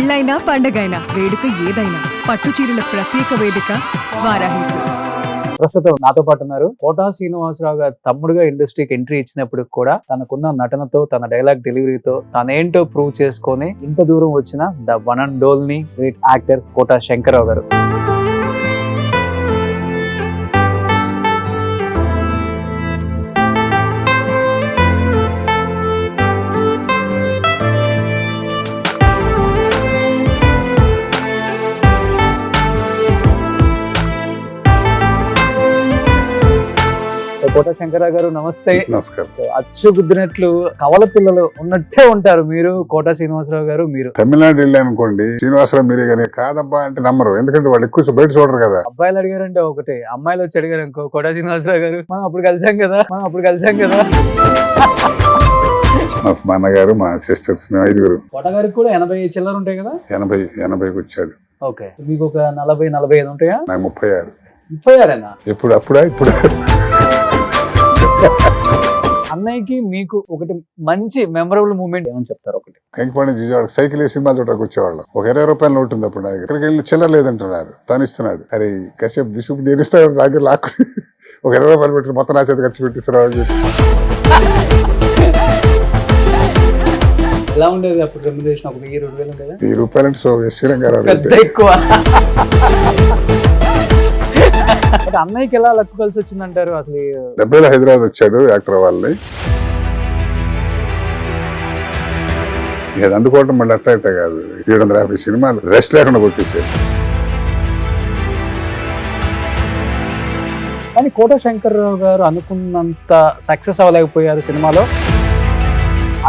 పెళ్ళైనా పండగైనా వేడుక ఏదైనా పట్టు చీరల ప్రత్యేక వేదిక వారాహి సిల్క్స్. ప్రస్తుతం నాతో పాటు ఉన్నారు కోటా శ్రీనివాసరావు గారు తమ్ముడుగా ఇండస్ట్రీకి ఎంట్రీ ఇచ్చినప్పుడు కూడా తనకున్న నటనతో తన డైలాగ్ డెలివరీతో తనేంటో ప్రూవ్ చేసుకొని ఇంత దూరం వచ్చిన the one and only great actor Kota Shankar Rao garu. Kota Shankar Rao గారు నమస్తే. నమస్కారం. అచ్చు గుద్దినట్లు కవల పిల్లలు ఉన్నట్టే ఉంటారు మీరు, కోటా శ్రీనివాసరావు గారు మీరు. తమిళనాడు వెళ్ళి అనుకోండి, శ్రీనివాసరావు మీరే కానీ కాదబ్బా అంటే నమ్మరు, ఎందుకంటే వాళ్ళు ఎక్కువ బయట చూడరు కదా. అబ్బాయిలు అడిగారంటే ఒకటి, అమ్మాయిలు వచ్చి అడిగారు అనుకో కోటా శ్రీనివాసరావు గారు మనం అప్పుడు కలిసాం కదా. మా అన్నగారు, మా సిస్టర్స్, మేము 5 కోటా గారికి కూడా 80 చిల్లర ఉంటాయి కదా. 80కి వచ్చాడు. ఓకే, మీకు ఒక 40-45 ఉంటాయా? నాకు 36. 36 ఇప్పుడు ఇప్పుడు అన్నయ్యకి మీకు ఒకటి మంచి మెమరబుల్ మూమెంట్ ఏమని చెప్తారు? ఒకటి కంకిపాడి విజయవాడ సైకిల్ వేసి సినిమా చూడడానికి వచ్చేవాళ్ళం. ఒక 20 రూపాయలు నోటు ఉంది అప్పుడు. ఇక్కడికి వెళ్ళి చిల్లర లేదంటున్నారు, తను ఇస్తున్నాడు. అరే కాసేపు బిసుపు నేను ఇస్తాను దగ్గర లాక్కుని ఒక 20 రూపాయలు పెట్టి మొత్తం నా చేత ఖర్చు పెట్టిస్తారా అని చెప్పి. ఎలా ఉండేది అప్పుడు రెమ్యునరేషన్? ఒక 1000-2000 ఉండేదా? 1000 రూపాయలు అంటే సో శ్రీరంగారావు పెద్ద ఎక్కువ. అన్నయ్యకి ఎలా లక్కు కలిసి వచ్చిందంటారు? అసలు 70లో హైదరాబాద్ వచ్చాడు యాక్టర్ వాళ్ళని. ఇది అందుకోవటం మళ్ళీ అట్ట కాదు, 750 సినిమాలు రెస్ట్ లేకుండా కొట్టేసాడు. కానీ కోటా శంకర్రావు గారు అనుకున్నంత సక్సెస్ అవ్వలేకపోయారు సినిమాలో,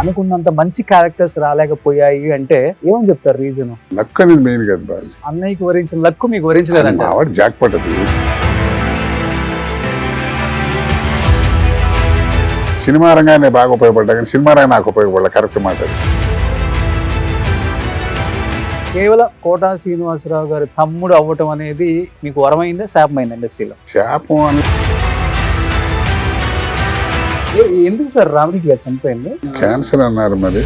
అనుకున్నంత మంచి క్యారెక్టర్స్ రాలేకపోయాయి అంటే ఏమని చెప్తారు రీజన్? లక్ అనేది మెయిన్ కదా బాస్. అన్నయ్యకి వరించిన లక్కు మీకు వరించలేదంట. ఆవిడ జాక్ పట్టది. సినిమా రంగానే బాగా ఉపయోగపడ్డా కానీ సినిమా రంగం నాకు ఉపయోగపడలే. కరెక్ట్ మాట అది. కేవలం కోటా శ్రీనివాసరావు గారు తమ్ముడు అవ్వటం అనేది మీకు వరమైందా శాపమైందా ఇండస్ట్రీలో? శాపం అని ఎందుకు సార్ రామరెడ్డి గారు చనిపోయింది? క్యాన్సర్ అన్నారు. మరి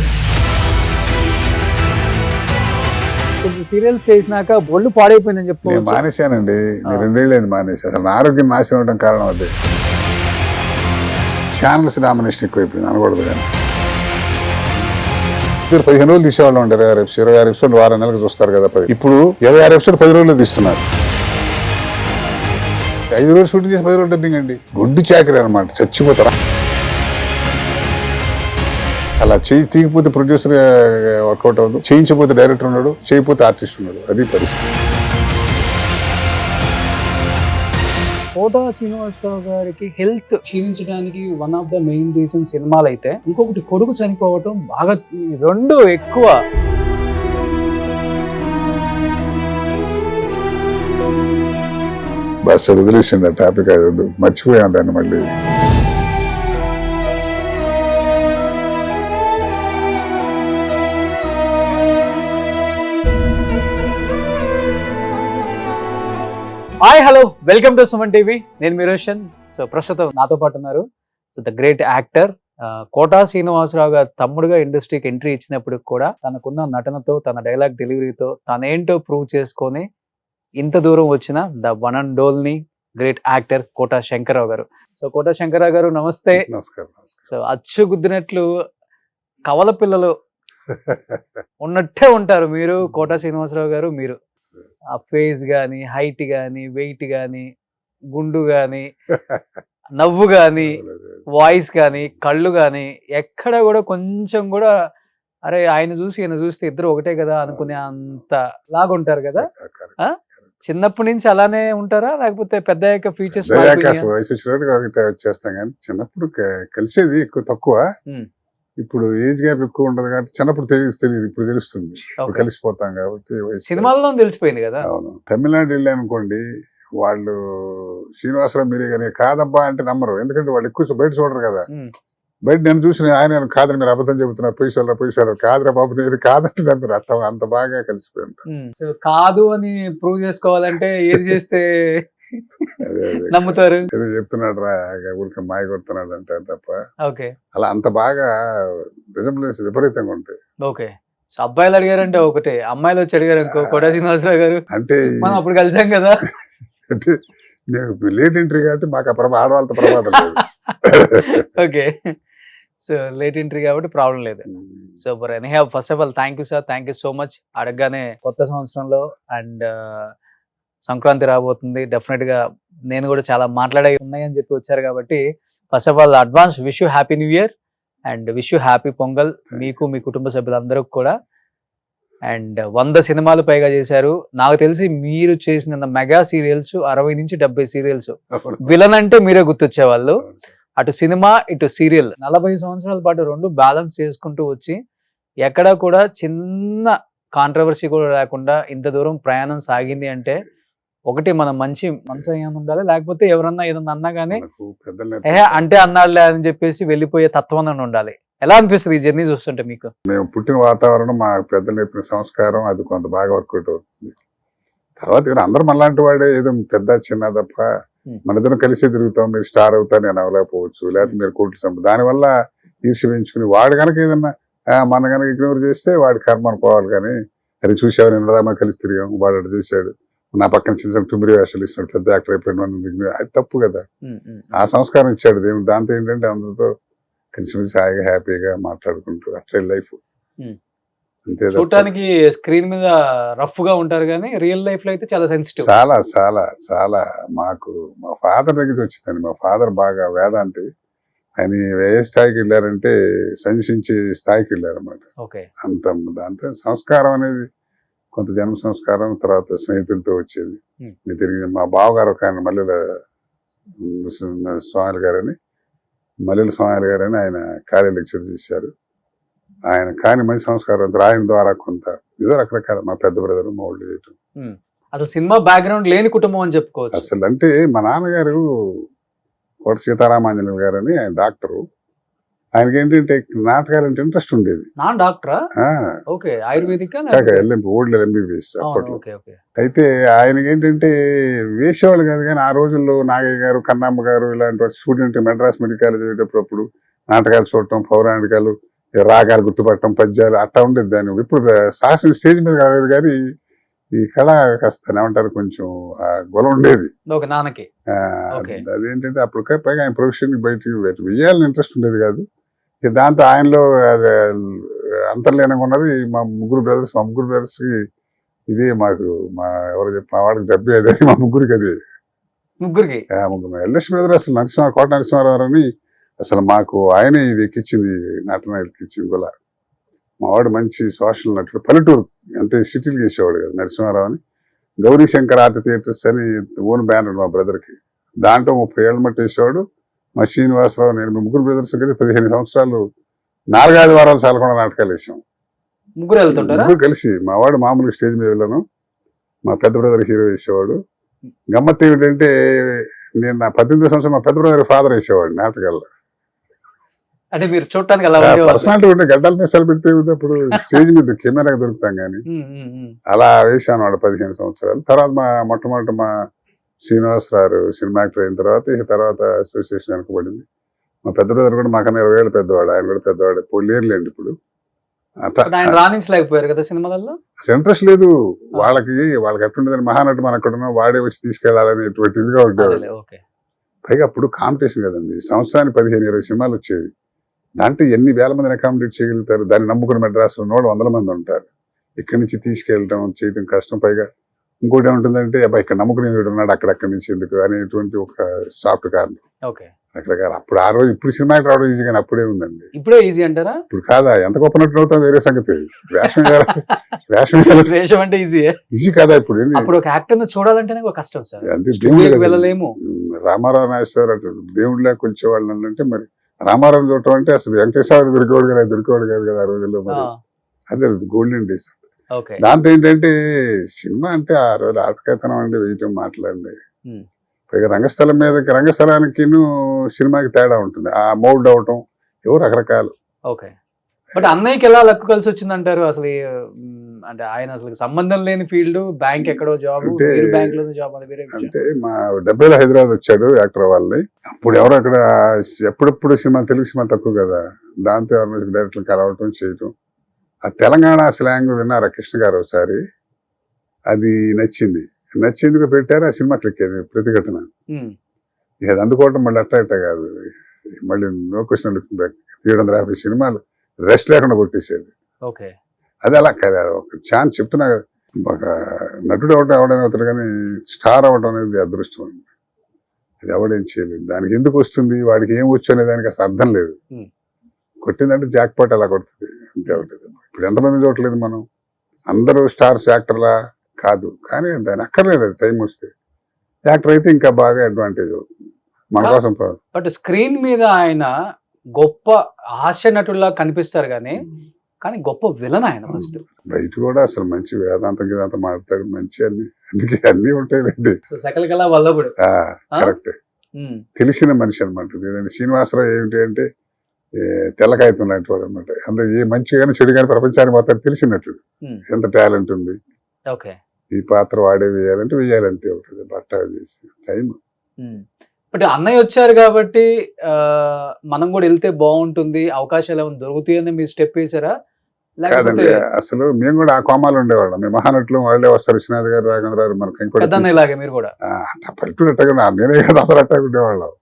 కొంచెం సీరియల్స్ చేసినాక ఒళ్ళు పాడైపోయిందని చెప్తే నేను మానేశానండి. నేను 2 ఏళ్ళు అయింది మానేసి. అసలు నా ఆరోగ్యం నాశనం అవడం కారణం అదే. ఛానల్స్ డామినేషన్ ఎక్కువైపోయింది అనకూడదు కానీ. 15 రోజులు తీసేవాళ్ళు ఉంటారు. 26 ఎపిసోడ్ వారం నెలలకు చూస్తారు కదా. ఇప్పుడు 26 ఎపిసోడ్ 10 రోజుల్లో తీస్తున్నారు. 5 రోజులు షూటింగ్ చేసి 10 రోజులు డబ్బింగ్ అండి. గుడ్డు చాకరీ అనమాట, చచ్చిపోతారా. అలా తీయకపోతే ప్రొడ్యూసర్ వర్కౌట్ అవ్వదు, చేయించకపోతే డైరెక్టర్ ఉన్నాడు, చేయకపోతే ఆర్టిస్ట్ ఉన్నాడు. అది పరిస్థితి. కోటా శ్రీనివాసరావు గారికి హెల్త్ క్షీణించడానికి one of the main reason సినిమాలు అయితే, ఇంకొకటి కొడుకు చనిపోవటం బాగా, 2 ఎక్కువ. బస్ అది వదిలేసింది ఆ టాపిక్. అది మర్చిపోయాం దాన్ని మళ్ళీ. Hi hello, welcome to Suman TV. నేను మీ రోషన్. సో ప్రస్తుతం నాతో పాటు ఉన్నారు the great actor Kota Srinivasa Rao garu తమ్ముడుగా ఇండస్ట్రీకి ఎంట్రీ ఇచ్చినప్పుడు కూడా తనకున్న నటనతో తన డైలాగ్ డెలివరీతో తనేంటో ప్రూవ్ చేసుకొని ఇంత దూరం వచ్చిన the one and only great actor Kota Shankar Rao garu. So quota Shankar Rao గారు నమస్తే. నమస్కారం. సో అచ్చు గుద్దినట్లు కవల పిల్లలు ఉన్నట్టే ఉంటారు మీరు, కోటా శ్రీనివాసరావు గారు మీరు. ఆ ఫేస్ గాని, హైట్ గాని, వెయిట్ గాని, గుండు గాని, నవ్వు గాని, వాయిస్ గాని, కళ్ళు గాని, ఎక్కడ కూడా కొంచెం కూడా అరే ఆయన చూసి ఈయన చూస్తే ఇద్దరు ఒకటే కదా అనుకునే అంత లాగుంటారు కదా. చిన్నప్పటి నుంచి అలానే ఉంటారా, లేకపోతే పెద్ద ఫీచర్స్ వయసు వచ్చినట్టు వచ్చేస్తాం కానీ చిన్నప్పుడు కలిసేది ఎక్కువ తక్కువ. ఇప్పుడు ఏజ్ గ్యాప్ ఎక్కువ ఉండదు కాబట్టి చిన్నప్పుడు తెలియదు, ఇప్పుడు తెలుస్తుంది. కలిసిపోతాం కాబట్టి సినిమాల్లో తెలిసిపోయింది కదా. అవును. తమిళనాడు వెళ్ళి అనుకోండి, వాళ్ళు శ్రీనివాసరావు మీరే కానీ కాదబ్బా అంటే నమ్మరు, ఎందుకంటే వాళ్ళు ఎక్కువ బయట చూడరు కదా. బయట నేను చూసిన ఆయన కాదని మీరు అబద్ధం చెబుతున్నారు, పొయ్యి కాదురా బాబు నేను కాదంటే నమ్మరు. అట్ట అంత బాగా కలిసిపోయి ఉంటారు. కాదు అని ప్రూవ్ చేసుకోవాలంటే ఏది చేస్తే నమ్ముతారు? ఏదో చెప్తున్నాడు రా ఊరికి మాయ కొడుతున్నాడు అంటే తప్ప ఓకే అలా అంత బాగా రిజంబ్లెన్స్ విపరీతంగా ఉంటాయి. ఓకే. సో అబ్బాయిలు అడిగారంటే ఒకటే, అమ్మాయిలు వచ్చి అడిగారు అనుకో కోట శ్రీనివాసరావు గారు, అంటే మనం అప్పుడు కలిసాం కదా. అంటే మేము లేట్ ఎంట్రీ కాబట్టి మాకు ఆ ఆడవాళ్ళతో ప్రమాదం లేదు. ఓకే, సో లేట్ ఎంట్రీ కాబట్టి ప్రాబ్లం లేదు. Super. Anyhow first of all thank you sir, thank you so much. అడగగానే కొత్త సంవత్సరంలో అండ్ సంక్రాంతి రాబోతుంది, డెఫినెట్ గా నేను కూడా చాలా మాట్లాడే ఉన్నాయని చెప్పి వచ్చారు కాబట్టి first of all advance wish you happy new year and wish you happy pongal మీకు మీ కుటుంబ సభ్యులందరికీ కూడా. అండ్ 100 సినిమాలు పైగా చేశారు. నాకు తెలిసి మీరు చేసిన మెగా సీరియల్స్ 60 నుంచి 70 సీరియల్స్. విలన్ అంటే మీరే గుర్తొచ్చేవాళ్ళు. అటు సినిమా ఇటు సీరియల్ 40 సంవత్సరాల పాటు రెండు బ్యాలెన్స్ చేసుకుంటూ వచ్చి ఎక్కడా కూడా చిన్న కాంట్రవర్సీ కూడా లేకుండా ఇంత దూరం ప్రయాణం సాగింది అంటే ఒకటి మనం మంచి మనసు ఏమైనా ఉండాలి, లేకపోతే ఎవరన్నా ఏదన్నా అన్నా కానీ అంటే అన్నాడులే అని చెప్పేసి వెళ్ళిపోయే తత్వం అని ఉండాలి. ఎలా అనిపిస్తుంది ఈ జర్నీ చూస్తుంటే మీకు? మేము పుట్టిన వాతావరణం, మా పెద్దలు నేర్పిన సంస్కారం అది కొంత బాగా వర్కౌట్ అవుతుంది. తర్వాత ఇక అందరూ మనలాంటి వాడే, ఏదో పెద్ద చిన్న తప్ప మన ఇద్దరం కలిసి తిరుగుతాం. మీరు స్టార్ అవుతారు, నేను అవ్వలేకపోవచ్చు, లేకపోతే మీరు కోట్లు సంపద దానివల్ల ఈర్ష్య పెంచుకుని వాడు కనుక ఏదన్నా మన కనుక ఇగ్నోర్ చేస్తే వాడి కర్మ అనుకోవాలి. కానీ అది చూసావు, నేను దామా కలిసి తిరిగాం, వాడు అటు చేశాడు, నా పక్కన చిన్న టుమిరి వేషాలు ఇస్తున్నాడు, పెద్ద యాక్టర్ అయిపోయాడు, అది తప్పు కదా. ఆ సంస్కారం ఇచ్చాడు దేవుడు. దాంతో ఏంటంటే అందరితో కలిసిమెలిసి హాయిగా హ్యాపీగా మాట్లాడుకుంటూ అట్లే లైఫ్. అంతే. చూడటానికి స్క్రీన్ మీద రఫ్ గా ఉంటారు కానీ రియల్ లైఫ్ లో అయితే చాలా సెన్సిటివ్. చాలా చాలా చాలా మాకు మా ఫాదర్ దగ్గర వచ్చిందండి. మా ఫాదర్ బాగా వేదాంతి. ఆయన ఏ స్థాయికి వెళ్ళారంటే సంచరించే స్థాయికి వెళ్ళారన్నమాట. అంత దాంతో సంస్కారం అనేది కొంత జన్మ సంస్కారం, తర్వాత స్నేహితులతో వచ్చేది. తిరిగి మా బావగారు ఒక ఆయన మల్లెల స్వామి గారని, మల్లెల స్వామి గారని ఆయన కాలేజ్ లెక్చర్ చేశారు. ఆయన కానీ మంచి సంస్కారం, ఆయన ద్వారా కొంత ఏదో రకరకాల మా పెద్ద బ్రదర్ మా వాళ్ళు చేయటం. అసలు సినిమా బ్యాక్గ్రౌండ్ లేని కుటుంబం అని చెప్పుకోవచ్చు. అసలు అంటే మా నాన్నగారు కోట సీతారామాంజనేయులు గారని ఆయన డాక్టరు. ఆయనకి ఏంటంటే నాటకాలు అంటే ఇంట్రెస్ట్ ఉండేది. ఓల్డ్ ఎంబీబీఎస్ అప్పట్లో. అయితే ఆయనకి ఏంటంటే వేసేవాళ్ళు కాదు, కానీ ఆ రోజుల్లో నాగయ్య గారు, కన్నమ్మ గారు ఇలాంటి స్టూడెంట్ మెడ్రాస్ మెడికల్ కాలేజ్ చదివేటప్పుడు అప్పుడు చూడటం, పౌరాణికాలు, రాగాలు గుర్తుపట్టడం, పద్యాలు అట్టా ఉండేది. దాన్ని ఇప్పుడు శాసన స్టేజ్ మీద కాలేదు, కానీ ఈ కళ కాస్త ఏమంటారు కొంచెం గొల ఉండేది అదేంటంటే అప్పుడు. పైగా ఆయన ప్రొఫెషన్ బయటకి వెయ్యాలని ఇంట్రెస్ట్ ఉండేది కాదు. దాంతో ఆయనలో అది అంతర్లీనంగా ఉన్నది. మా ముగ్గురు బ్రదర్స్ కి ఇదే మాకు మా వాడికి జబ్బి అదే మా ముగ్గురికి అదే. ముగ్గురు ఎల్ఎస్ బ్రదర్ అసలు కోట నరసింహారావు అని అసలు మాకు ఆయనే ఇది ఎక్కించింది, నటన ఎక్కించింది కూడా. మా వాడు మంచి సోషల్ నటుడు, పల్లెటూరు అంతే సిటీలు చేసేవాడు కదా నరసింహారావు అని. గౌరీ శంకర్ ఆర్ట్ థియేటర్స్ అని ఓన్ బ్యానర్ మా బ్రదర్కి. దాంట్లో 30 ఏళ్ళ మట్టి వేసేవాడు. మా శ్రీనివాసరావు, నేను ముగ్గురు బ్రదర్స్ కలిసి 15 సంవత్సరాలు 4-5 వారాలు చాలకుండా నాటకాలు వేసాం ముగ్గురు కలిసి. మా వాడు మామూలుగా స్టేజ్ మీద వెళ్ళాను, మా పెద్ద బ్రదర్ హీరో వేసేవాడు. గమ్మత్ ఏమిటంటే నేను నా 18 సంవత్సరం మా పెద్ద బ్రదర్ ఫాదర్ వేసేవాడు నాటకాల్లో. అంటే మీరు చూడటానికి పర్సనాలిటీ ఉంటే గడ్డల మిసాలు పెడితే అప్పుడు స్టేజ్ మీద కెమెరాకి దొరుకుతాం కానీ అలా వేసాను వాడు 15 సంవత్సరాలు. తర్వాత మా మొట్టమొదటి మా శ్రీనివాసరావు సినిమా యాక్టర్ అయిన తర్వాత అసోసియేషన్ వెనకబడింది. మా పెద్ద బ్రదర్ కూడా మాకన్నా 20 ఏళ్ళు పెద్దవాడు, ఆయన కూడా పెద్దవాడు, లేరులేండి ఇప్పుడు. రాణించలేకపోయారు కదా సినిమాలలో, ఇంట్రెస్ట్ లేదు వాళ్ళకి ఎట్టుండదని. మహానటి మన అక్కడ వాడే వచ్చి తీసుకెళ్లాలనేటువంటి ఇదిగా ఉండేవాడు. పైగా అప్పుడు కాంపిటీషన్ కదండి, సంవత్సరానికి 15-20 సినిమాలు వచ్చేవి. దాంట్లో ఎన్ని వేల మందిని అకామిడేట్ చేయగలుగుతారు? దాన్ని నమ్ముకుని మెడ్రాస్లో 100 మంది ఉంటారు. ఇక్కడి నుంచి తీసుకెళ్ళటం చేయటం కష్టం. పైగా ఇంకోటి ఏముంటుందంటే అబ్బాయి ఇక్కడ నమ్ముకుని వీడు ఉన్నాడు, అక్కడి నుంచి ఎందుకు అనేటువంటి ఒక సాఫ్ట్ కారణం రకరకాల. అప్పుడు ఆ రోజు ఇప్పుడు సినిమాకి రావడం ఈజీ, కానీ అప్పుడే ఉందండి. ఇప్పుడే ఈజీ అంటారా? ఇప్పుడు కాదా, ఎంత గొప్ప నటుడు అవుతాం వేరే సంగతి. వేషం అంటే ఈజీ కాదా ఇప్పుడు? అప్పుడు ఒక యాక్టర్ చూడాలంటేనే కష్టం సార్. అంతే, దేవుడు వెళ్ళలేము. రామారావు నాగేశ్వర దేవుడిలా కొలిచేవాళ్ళు అంటే మరి రామారావు చూడటం అంటే అసలు వెంకటేశ్వర దొరికేవాడు కాదు కదా ఆ రోజుల్లో. మరి అదే గోల్డెన్ డేస్. దాంతో ఏంటంటే సినిమా అంటే ఆ రోజు ఆటకేతనం అండి, వేయటం, మాట్లాడండి. పైగా రంగస్థలానికి సినిమాకి తేడా ఉంటుంది. ఆ మౌల్డ్ అవటం ఎవరు రకరకాలు. బట్ అన్నయ్యకి ఎలా లక్కు కలిసి వచ్చిందంటారు? అసలు అంటే ఆయన అసలు సంబంధం లేని ఫీల్డ్, బ్యాంక్ ఎక్కడో జాబ్, బ్యాంక్ లో జాబ్. అంటే మా 70లో హైదరాబాద్ వచ్చాడు యాక్టర్ వాళ్ళని. అప్పుడు ఎవరు అక్కడ ఎప్పుడెప్పుడు సినిమా, తెలుగు సినిమా తక్కువ కదా. దాంతో డైరెక్టర్ కలవటం చేయటం ఆ తెలంగాణ స్లాంగ్ విన్నారా కృష్ణ గారు ఒకసారి, అది నచ్చేందుకు పెట్టారు. ఆ సినిమా క్లిక్ అయింది ప్రతిఘటన. ఇక అది అందుకోవటం మళ్ళీ అట్ట కాదు, మళ్ళీ నో క్వశ్చన్ లుకింగ్ బ్యాక్ 750 సినిమాలు రెస్ట్ లేకుండా కొట్టేసాడు. ఓకే. అది అలా ఒక ఛాన్స్ చెప్తున్నా కదా, ఒక నటుడు అవడం అవుతాడు కానీ స్టార్ అవడం అనేది అదృష్టం అండి. అది ఎవడేం చేయలేదు. దానికి ఎందుకు వస్తుంది, వాడికి ఏం వచ్చు అనే దానికి అసలు అర్థం లేదు. కొట్టిందంటే జాక్ పాట్ అలా కొడుతుంది అంతే ఒకటి. ఇప్పుడు ఎంతమంది చూడలేదు మనం, అందరూ స్టార్స్ యాక్టర్లా కాదు, కానీ దాని అక్కర్లేదు. అది టైం వస్తే యాక్టర్ అయితే ఇంకా బాగా అడ్వాంటేజ్ అవుతుంది మన కోసం. బట్ స్క్రీన్ మీద ఆయన గొప్ప హాస్య నటుల్లా కనిపిస్తారు కానీ గొప్ప విలన్ ఆయన. ఫస్ట్ బయట కూడా అసలు మంచి వేదాంతం గిదాంతం మాట్లాడతాడు, మంచి అందుకే అన్ని ఉంటాయి. సకల కళ వల్లభుడు కరెక్ట్, తెలిసిన మనిషి అనమాట. శ్రీనివాసరావు ఏమిటి అంటే తెల్లకాయతం లాంటి వాడు అనమాట. అందులో ఏ మంచి కానీ చెడు కానీ ప్రపంచానికి మొత్తం తెలిసినట్టు, ఎంత టాలెంట్ ఉంది, ఈ పాత్ర వాడే వేయాలంటే వేయాలి అంతే ఉంటుంది. బట్ట చేసి టైం. బట్ అన్నయ్య వచ్చారు కాబట్టి మనం కూడా వెళ్తే బాగుంటుంది, అవకాశాలు ఏమైనా దొరుకుతాయని మీరు స్టెప్ వేసారా? కాదండి, అసలు మేము కూడా ఆ కోమాలు ఉండేవాళ్ళం. మేము మహానటులు వాళ్ళే వస్తారు, విశ్వనాథ్ గారు, రాఘవేంద్ర గారు, మనకి మీరు కూడా పల్లెటూరు అట్టగా నేనే కదా అందరూ అట్టగా ఉండేవాళ్ళం.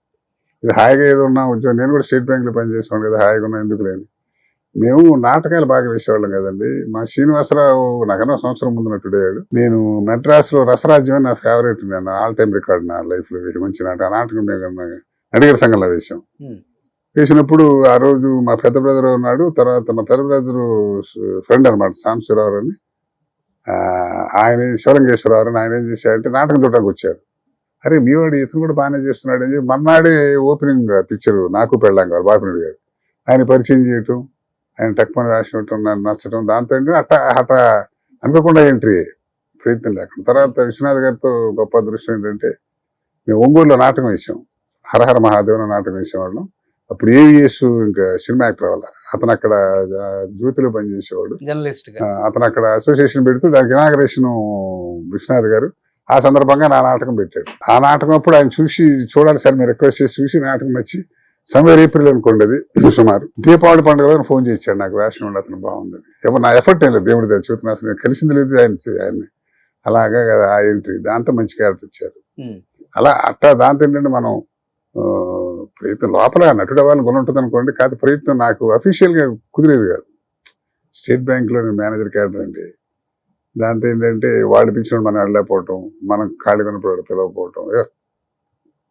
ఇది హాయిగా ఏదో ఉన్నా ఉద్యోగం. నేను కూడా స్టేట్ బ్యాంక్ లో పనిచేసేవాడు కదా, హాయిగా ఉన్నా ఎందుకు లేదు. మేము నాటకాలు బాగా వేసేవాళ్ళం కదండి. మా శ్రీనివాసరావు నాకన్నా సంవత్సరం ముందు నటుడయ్యాడు. నేను మెడ్రాస్ లో రసరాజ్యం నా ఫేవరెట్, నేను ఆల్ టైమ్ రికార్డ్ నా లైఫ్ లో వేసి మంచి నాటకం నడిగర్ సంఘంలో వేసాం. వేసినప్పుడు ఆ రోజు మా పెద్ద బ్రదర్ ఉన్నాడు, తర్వాత మా పెద్ద బ్రదర్ ఫ్రెండ్ అనమాట సాంబశివరావు అని, ఆయన శివలింగేశ్వరరావు అని, ఆయన ఏం చేశారంటే నాటకం చూడటానికి వచ్చారు. అరే మీ వాడు ఇతను కూడా బాగానే చేస్తున్నాడు అని చెప్పి మన్నాడే ఓపెనింగ్ పిక్చర్ నాకు పెళ్ళాం గారు బాపినుడు గారు ఆయన పరిచయం చేయటం, ఆయన టక్మని రాసినట్టు నన్ను నచ్చడం, దాంతో ఏంటంటే అట్ట అనుకోకుండా ఎంట్రీ, ప్రయత్నం లేకుండా. తర్వాత విశ్వనాథ్ గారితో గొప్ప అదృష్టం ఏంటంటే మేము ఒంగోలులో నాటకం వేసాం, హరహర మహాదేవన నాటకం వేసేవాళ్ళం. అప్పుడు ఏవిఎస్ ఇంకా సినిమా యాక్టర్ అవ్వాలి, అతను అక్కడ జ్యోతిలో పనిచేసేవాడు, అతను అక్కడ అసోసియేషన్ పెడుతూ దానికి ఇనాగరేషన్ విశ్వనాథ్ గారు. ఆ సందర్భంగా నా నాటకం పెట్టాడు. ఆ నాటకం అప్పుడు ఆయన చూసి చూడాలి సార్ మీరు రిక్వెస్ట్ చేసి చూసి నాటకం నచ్చి సమ్వేర్ ఏప్రిల్ అనుకోండి అది సుమారు దీపావళి పండుగ రోజు ఫోన్ చేయించాడు నాకు, వేషం ఉండి అతను బాగుందని. ఎవరు నా ఎఫర్ట్ ఏం లేదు, దేవుడి దగ్గర చూస్తున్నా, అసలు కలిసింది లేదు ఆయన్ని. అలాగా కదా ఆ ఎంట్రీ, దాంతో మంచి క్యారెక్టర్ ఇచ్చారు. అలా అట్టా దాంతో ఏంటంటే మనం ప్రయత్నం లోపల నటుడు అవ్వాలని గుణ ఉంటుంది అనుకోండి, కాదు ప్రయత్నం నాకు అఫీషియల్ గా కుదిరేది కాదు. స్టేట్ బ్యాంక్ లో మేనేజర్ క్యాడర్ అండి, దాంతో ఏంటంటే వాళ్ళు పిలిచినప్పుడు మనం వెళ్ళలేకపోవటం, మనం ఖాళీ కొన్నప్పుడు పిలవకపోవటం,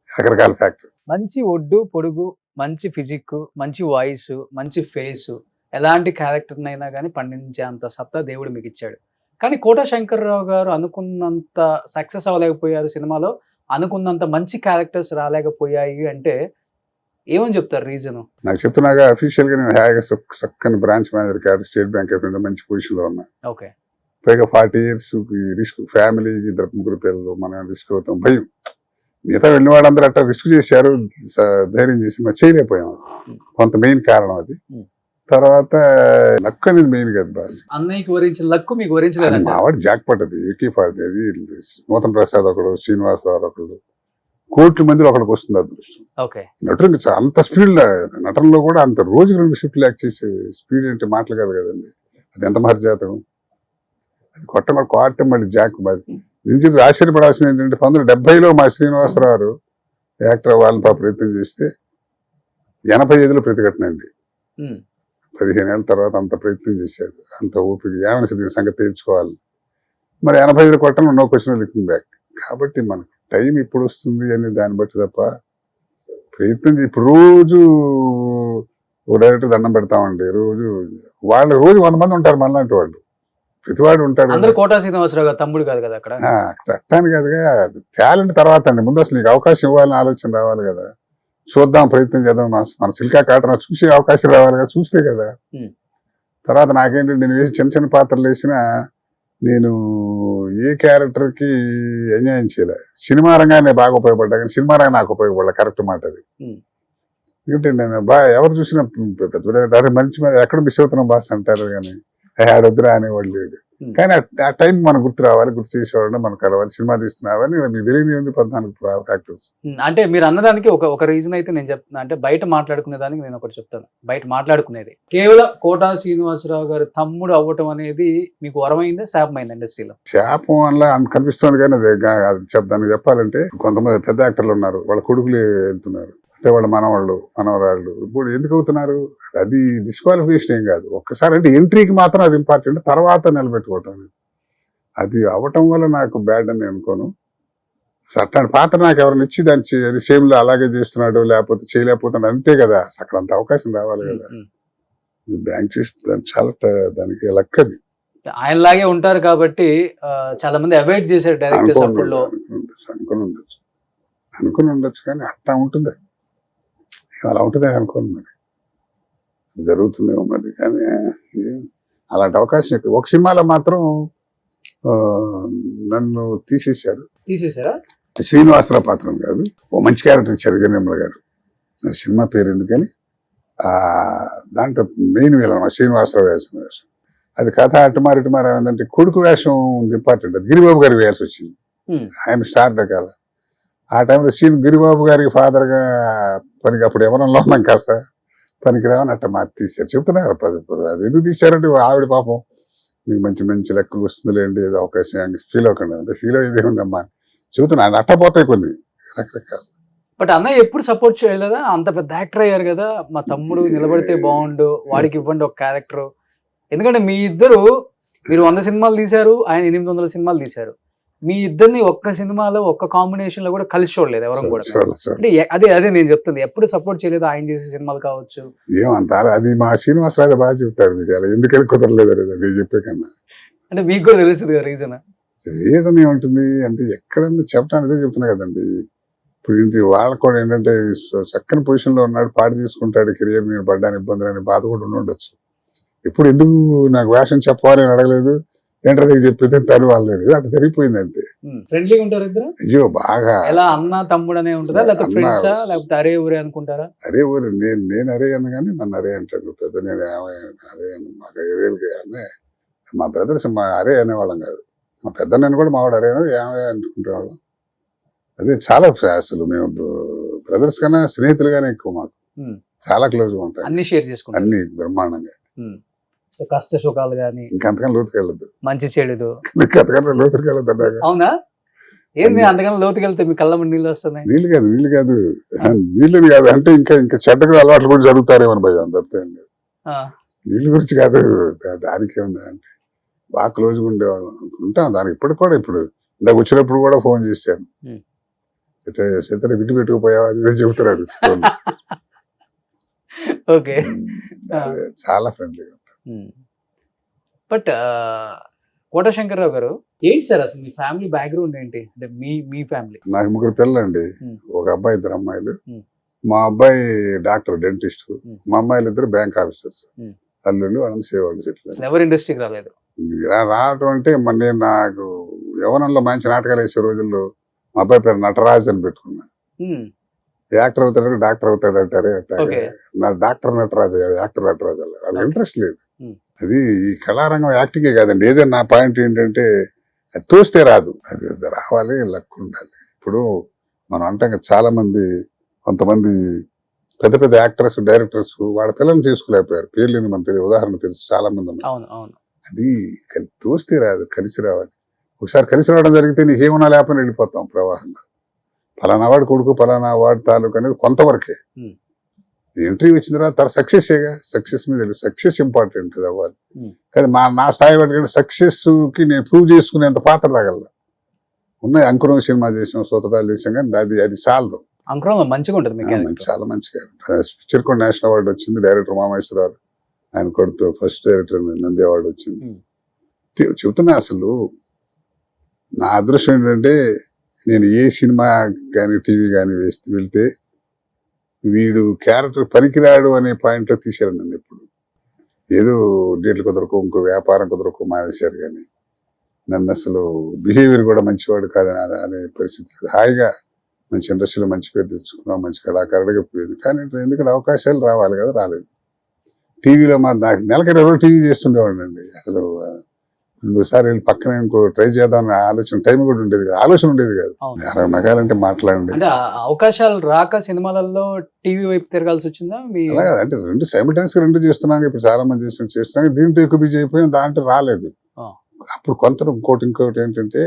రకరకాల ఫ్యాక్టర్. మంచి ఒడ్డు పొడుగు, మంచి ఫిజిక్, మంచి వాయిస్, మంచి ఫేస్, ఎలాంటి క్యారెక్టర్ అయినా కానీ పండించేంత సత్తా దేవుడు మీకు ఇచ్చాడు. కానీ కోట శంకర్రావు గారు అనుకున్నంత సక్సెస్ అవ్వలేకపోయారు సినిమాలో, అనుకున్నంత మంచి క్యారెక్టర్స్ రాలేకపోయాయి అంటే ఏమని చెప్తారు రీజన్? నాకు చెప్తున్నాగా అఫీషియల్ గా నేను హాయిగా చక్కని branch manager cadre state bank of India మంచి పొజిషన్ లో ఉన్నా. ఓకే. పైగా 40 years రిస్క్, ఫ్యామిలీకి 2 పిల్లలు, మనం రిస్క్ అవుతాం భయం. మిగతా వెళ్ళిన వాళ్ళందరూ అట్లా రిస్క్ చేశారు, ధైర్యం చేసి మరి చేయలేకపోయాం. కొంత మెయిన్ కారణం అది. తర్వాత లక్ అనేది మెయిన్ కదా బాస్. అన్నయ్యకి వరించిన లక్ మీకు వరించలేదు. మావాడు జాక్ పట్ అది, ఏకీపాడిది అది. నూతన్ ప్రసాద్ ఒకడు, శ్రీనివాసరావు ఒకడు, కోట్ల మందిలో ఒకడికి వస్తుంది అదృష్టం. నటుడు అంత స్పీడ్, నటనలో కూడా అంత రోజుకి 2 షిఫ్ట్లు యాక్ట్ చేసే స్పీడ్ అంటే మాటలు కాదు కదండి. అది ఎంత మహర్జాతకం. అది కొట్టమని కోడితే మళ్ళీ జాక్ నేను చెప్పి ఆశ్చర్యపడాల్సింది ఏంటంటే 1970లో మా శ్రీనివాసరావు యాక్టర్ వాళ్ళని ప్రయత్నం చేస్తే 85లో ప్రతిఘటన అండి. 15 ఏళ్ళ తర్వాత అంత ప్రయత్నం చేశాడు, అంత ఓపిక, ఏమైనా సరే సంగతి తేల్చుకోవాలి. మరి 85లో కొట్టడం నో క్వశ్చన్ లుకింగ్ బ్యాక్. కాబట్టి మనకు టైం ఇప్పుడు వస్తుంది అని దాన్ని బట్టి తప్ప ప్రయత్నం ఇప్పుడు రోజు డైరెక్ట్ దండం పెడతామండి. రోజు 100 మంది ఉంటారు మనలాంటి వాళ్ళు, ప్రతివాడు ఉంటాడు. కోట శ్రీనివాసరావు గారు తమ్ముడు కాదు కదా అక్కడ. అట్టాను కాదుగా, టాలెంట్ తర్వాత అండి, ముందు అసలు నీకు అవకాశం ఇవ్వాలని ఆలోచన రావాలి కదా. చూద్దాం, ప్రయత్నం చేద్దాం, మన సిల్కా కాటన చూసే అవకాశం రావాలి కదా, చూస్తే కదా. తర్వాత నాకేంటంటే నేను వేసి చిన్న చిన్న పాత్రలు వేసినా నేను ఏ క్యారెక్టర్ కి ఎంజాయ్ చేయలే. సినిమా రంగానే బాగా ఉపయోగపడ్డా కానీ సినిమా రంగం నాకు ఉపయోగపడలే, కరెక్ట్ మాట అది. ఎందుకంటే నేను ఎవరు చూసినా మంచి ఎక్కడ మిస్ అవుతున్నాం బాస్ అంటారు కానీ ఆడొద్దురా అనేవాళ్ళు లేడు. కానీ ఆ టైం మనకు గుర్తు రావాలి, గుర్తు చేసేవాడు, మనకు కలవాలి, సినిమా తీస్తున్నావని మీకు తెలియదు ఏంది 14 ఫ్యాక్టర్స్. అంటే మీరు అన్నదానికి ఒక రీజన్ అయితే నేను చెప్తున్నా, అంటే బయట మాట్లాడుకునే దానికి నేను ఒకటి చెప్తాను. బయట మాట్లాడుకునేది కేవలం కోటా శ్రీనివాసరావు గారి తమ్ముడు అవ్వటం అనేది మీకు వరమైందా శాపమైందా ఇండస్ట్రీలో? శాపం వల్ల కనిపిస్తుంది కానీ అది దానికి చెప్పాలంటే కొంతమంది పెద్ద యాక్టర్లు ఉన్నారు, వాళ్ళ కొడుకులు వెళ్తున్నారు, అంటే వాళ్ళ మనవాళ్ళు మనవరాళ్ళు ఇప్పుడు ఎందుకు అవుతున్నారు, అది డిస్క్వాలిఫికేషన్ ఏం కాదు. ఒక్కసారి అంటే ఎంట్రీకి మాత్రం అది ఇంపార్టెంట్, తర్వాత నిలబెట్టుకోవటం అది అవ్వటం వల్ల నాకు బ్యాడ్ అని అనుకోను. అట్లాంటి పాత్ర నాకు ఎవరైనా ఇచ్చి దాని సేమ్లో అలాగే చేస్తున్నాడు లేకపోతే చేయలేకపోతున్నాడు అంటే కదా అక్కడ అంత అవకాశం రావాలి కదా. బ్యాంక్ చేస్తే చాలా దానికి లక్కది. ఆయనలాగే ఉంటారు కాబట్టి చాలా మంది అవాయిడ్ చేశారు డైరెక్టర్స్ అప్పుడులో. అనుకుని ఉండొచ్చు కానీ అట్లా ఉంటుంది, అలా ఉంటుంది అనుకోను, మరి జరుగుతుందేమో మరి. కానీ అలాంటి అవకాశం ఒక సినిమాలో మాత్రం నన్ను తీసేశారా? శ్రీనివాసరావు పాత్రం కాదు, ఓ మంచి క్యారెక్టర్ ఇచ్చారు జగన్మల గారు, సినిమా పేరు ఎందుకని దాంట్లో మెయిన్ వేళ శ్రీనివాసరావు వేసిన వేషం. అది కథ అటుమారి ఏంటంటే కొడుకు వేషం ఇంపార్టెంట్, అది గిరిబాబు గారి వేయాల్సి వచ్చింది, ఆయన స్టార్ కదా. ఆ టైంలో గిరిబాబు గారికి ఫాదర్గా పనికి అప్పుడు ఎవరన్నా ఉన్నాం కాస్త పనికి రావని అట్ట తీశారు. చెప్తున్నారు అది ఎందుకు తీశారంటే ఆవిడ పాపం మీకు మంచి లెక్క వస్తుందిలేండి, ఏదో అవకాశం ఫీల్ అవ్వకండి అంటే ఫీల్ అయ్యేది ఏముందమ్మా చెబుతున్నా. అట్టపోతాయి కొన్ని రకరకాలు. బట్ అన్నయ్య ఎప్పుడు సపోర్ట్ చేయలేదా? అంత పెద్ద యాక్టర్ అయ్యారు కదా, మా తమ్ముడు నిలబడితే బాగుండు, వాడికి ఇవ్వండి ఒక క్యారెక్టర్. ఎందుకంటే మీరు 100 సినిమాలు తీశారు, ఆయన 800 సినిమాలు తీశారు. మీ ఇద్దరిని ఒక్క సినిమాలో ఒక్క కాంబినేషన్ లో కూడా కలిసి చూడలేదు ఎవరు కూడా. అంటే అదే నేను చెప్తుంది, ఎప్పుడు సపోర్ట్ చేయలేదు ఆయన చేసే సినిమాలు కావచ్చు. ఏమంటారు అది మా శ్రీనివాసరావు బాగా చెప్తాడు మీకు, అలా ఎందుకని కుదరలేదు నేను చెప్పే కన్నా. అంటే మీకు కూడా తెలుస్తుంది కదా రీజన్ ఏముంటుంది అంటే ఎక్కడన్నా చెప్పడానికి చెప్తున్నా కదండి. ఇప్పుడు ఏంటి వాళ్ళకు కూడా ఏంటంటే చక్కని పొజిషన్ లో ఉన్నాడు, పాడు తీసుకుంటాడు, కెరియర్ మీద పడ్డానికి ఇబ్బందులు అనే బాధ కూడా ఉండొచ్చు. ఇప్పుడు ఎందుకు నాకు వేషం చెప్పాలి అని అడగలేదు, ఏంటో చెప్పితే తను వాళ్ళలేదు, అట్లా జరిగిపోయింది అంతే. ఫ్రెండ్లీగా ఉంటారు ఇద్దరు? అయ్యో బాగా. ఎలా అన్న తమ్ముడు అనే ఉంటుందా, లేకపోతే ఫ్రెండ్సా, లేకపోతే అరే ఊరే అనుకుంటారా? అరే ఊరే, నేను అరే అన్న కానీ నన్ను అరే అంటాడు పెద్ద. నేను అరే మాకు 7 ఏళ్ళకి మా బ్రదర్స్ మా అరే అనేవాళ్ళం కాదు, మా పెద్ద నేను కూడా మావాడు అరే ఏమయ్యా అనుకుంటేవాళ్ళం. అదే చాలా అసలు మేము బ్రదర్స్ కన్నా స్నేహితులుగానే ఎక్కువ, మాకు చాలా క్లోజ్ గా ఉంటాయి, అన్ని షేర్ చేసుకుంటాం, అన్ని బ్రహ్మాండంగా. కష్ట సుఖాలు గానీ ఇంకంతకన్నా లోతుకి వెళ్ళదు, మంచి చెడుదు అంతకన్నా లోతుకి వెళ్ళదు అన్నాక. అవునా? ఏంది అంతకన్నా లోతుకి వెళ్తే మీ కళ్ళ నీళ్ళు వస్తున్నాయి? నీళ్ళు కాదు నీళ్ళని కాదు, అంటే ఇంకా చెడ్డగా అలవాట్లు కూడా జరుగుతారేమో భయం తప్ప. నీళ్ళ గురించి కాదు, దానికి ఏముంది అంటే బాగా క్లోజ్గా ఉండేవాళ్ళం ఉంటాం దానికి. ఇప్పటికి కూడా ఇప్పుడు ఇందాక వచ్చినప్పుడు కూడా ఫోన్ చేశాను, ఇట్లా చేతనే విడి పెట్టుకుపోయావా అది చెబుతున్నాడు. ఓకే, చాలా ఫ్రెండ్లీగా. బట్ కోట శంకర్రావు గారు, ఏంటి సార్ అసలు మీ ఫ్యామిలీ బ్యాక్గ్రౌండ్ ఏంటి? అంటే మీ ఫ్యామిలీ. నాకు 3 పిల్లలండి, ఒక అబ్బాయి 2 అమ్మాయిలు. మా అబ్బాయి డాక్టర్ డెంటిస్ట్, మా అమ్మాయిలు 2 బ్యాంక్ ఆఫీసర్స్, అల్లుళ్ళు వాళ్ళని సేవాళ్ళు చెట్లు. ఎవరు ఇండస్ట్రీకి రాలేదు? రావటం అంటే నేను నాకు యవనంలో మంచి నాటకాలు వేసే రోజుల్లో మా అబ్బాయి పేరు నటరాజ్ అని పెట్టుకున్నా. యాక్టర్ అవుతాడు డాక్టర్ అవుతాడు అంటారే, అట్లాగే నా డాక్టర్ నటరాజు అయ్యాడు, యాక్టర్ నటరాజు అలా. వాళ్ళకి ఇంట్రెస్ట్ లేదు. అది ఈ కళారంగం యాక్టింగే కాదండి, ఏదైనా నా పాయింట్ ఏంటంటే అది తోస్తే రాదు, అది రావాలి, లక్ ఉండాలి. ఇప్పుడు మనం అంటాం చాలా మంది, కొంతమంది పెద్ద పెద్ద యాక్టర్స్ డైరెక్టర్స్ వాళ్ళ పిల్లల్ని చేసుకోలేకపోయారు, పేర్లు ఏంది మనకు తెలియదు, ఉదాహరణ తెలుసు చాలా మంది ఉన్నారు. అది తోస్తే రాదు, కలిసి రావాలి. ఒకసారి కలిసి రావడం జరిగితే నీకేమన్నా లేకపోయినా వెళ్ళిపోతాం ప్రవాహంగా. ఫలానా వాడు కొడుకు ఫలానా వాడు తాలూకు అనేది కొంతవరకే. ఎంట్రీ వచ్చిన తర్వాత సక్సెస్గా, సక్సెస్ మీద సక్సెస్ ఇంపార్టెంట్ అది అవ్వాలి. కానీ నా స్థాయి వాటికంటే సక్సెస్ కి నేను ప్రూవ్ చేసుకునేంత పాత్ర తాగల ఉన్నాయి. అంకురం సినిమా చేసాం, సోతదాలు చేసాం, కానీ అది చాలదు. మంచిగా ఉంటుంది, చాలా మంచిగా. చిరకొండ నేషనల్ అవార్డు వచ్చింది, డైరెక్టర్ మామేశ్వరరావు ఆయన కొడుతూ ఫస్ట్ డైరెక్టర్ నంది అవార్డు వచ్చింది. చెబుతున్నా అసలు నా అదృష్టం ఏంటంటే నేను ఏ సినిమా కానీ టీవీ కానీ వెళ్తే వీడు క్యారెక్టర్ పనికిరాడు అనే పాయింట్లో తీశారు నన్ను. ఎప్పుడు ఏదో డేట్లు కుదరకు ఇంకో వ్యాపారం కుదరకు మానేశారు, కానీ నన్ను అసలు బిహేవియర్ కూడా మంచివాడు కాదని అనే పరిస్థితి. హాయిగా మంచి ఇండస్ట్రీలో మంచి పేరు తెచ్చుకున్నాం, మంచి కళాకారుడిగా పోయింది. కానీ ఎందుకంటే అవకాశాలు రావాలి కదా, రాలేదు. టీవీలో నాకు నెలకి 20 టీవీ చేస్తుండేవాడిని అండి. అసలు ఇంకోసారి వెళ్ళి పక్కన ఇంకో ట్రై చేద్దాం ఆలోచన టైం కూడా ఉండేది కాదు, ఆలోచన ఉండేది కాదు. అవును. 60 మెగాలంటే మాట్లాడండి. అంటే అవకాశాలు రాక సినిమాలలో టీవీ వైపు తిరగాల్సి వచ్చిందా మీ? అలా కాదు, అంటే రెండు సైమిల్టైన్స్ గా రెండు చేస్తున్నాం. ఇప్పుడు చాలా మంది చేస్తున్నాం, దీంట్లో ఎక్కువ బిజీ అయిపోయాం, దాంట్లో రాలేదు. ఆ. అప్పుడు కొంత ఇంకోటి ఏంటంటే,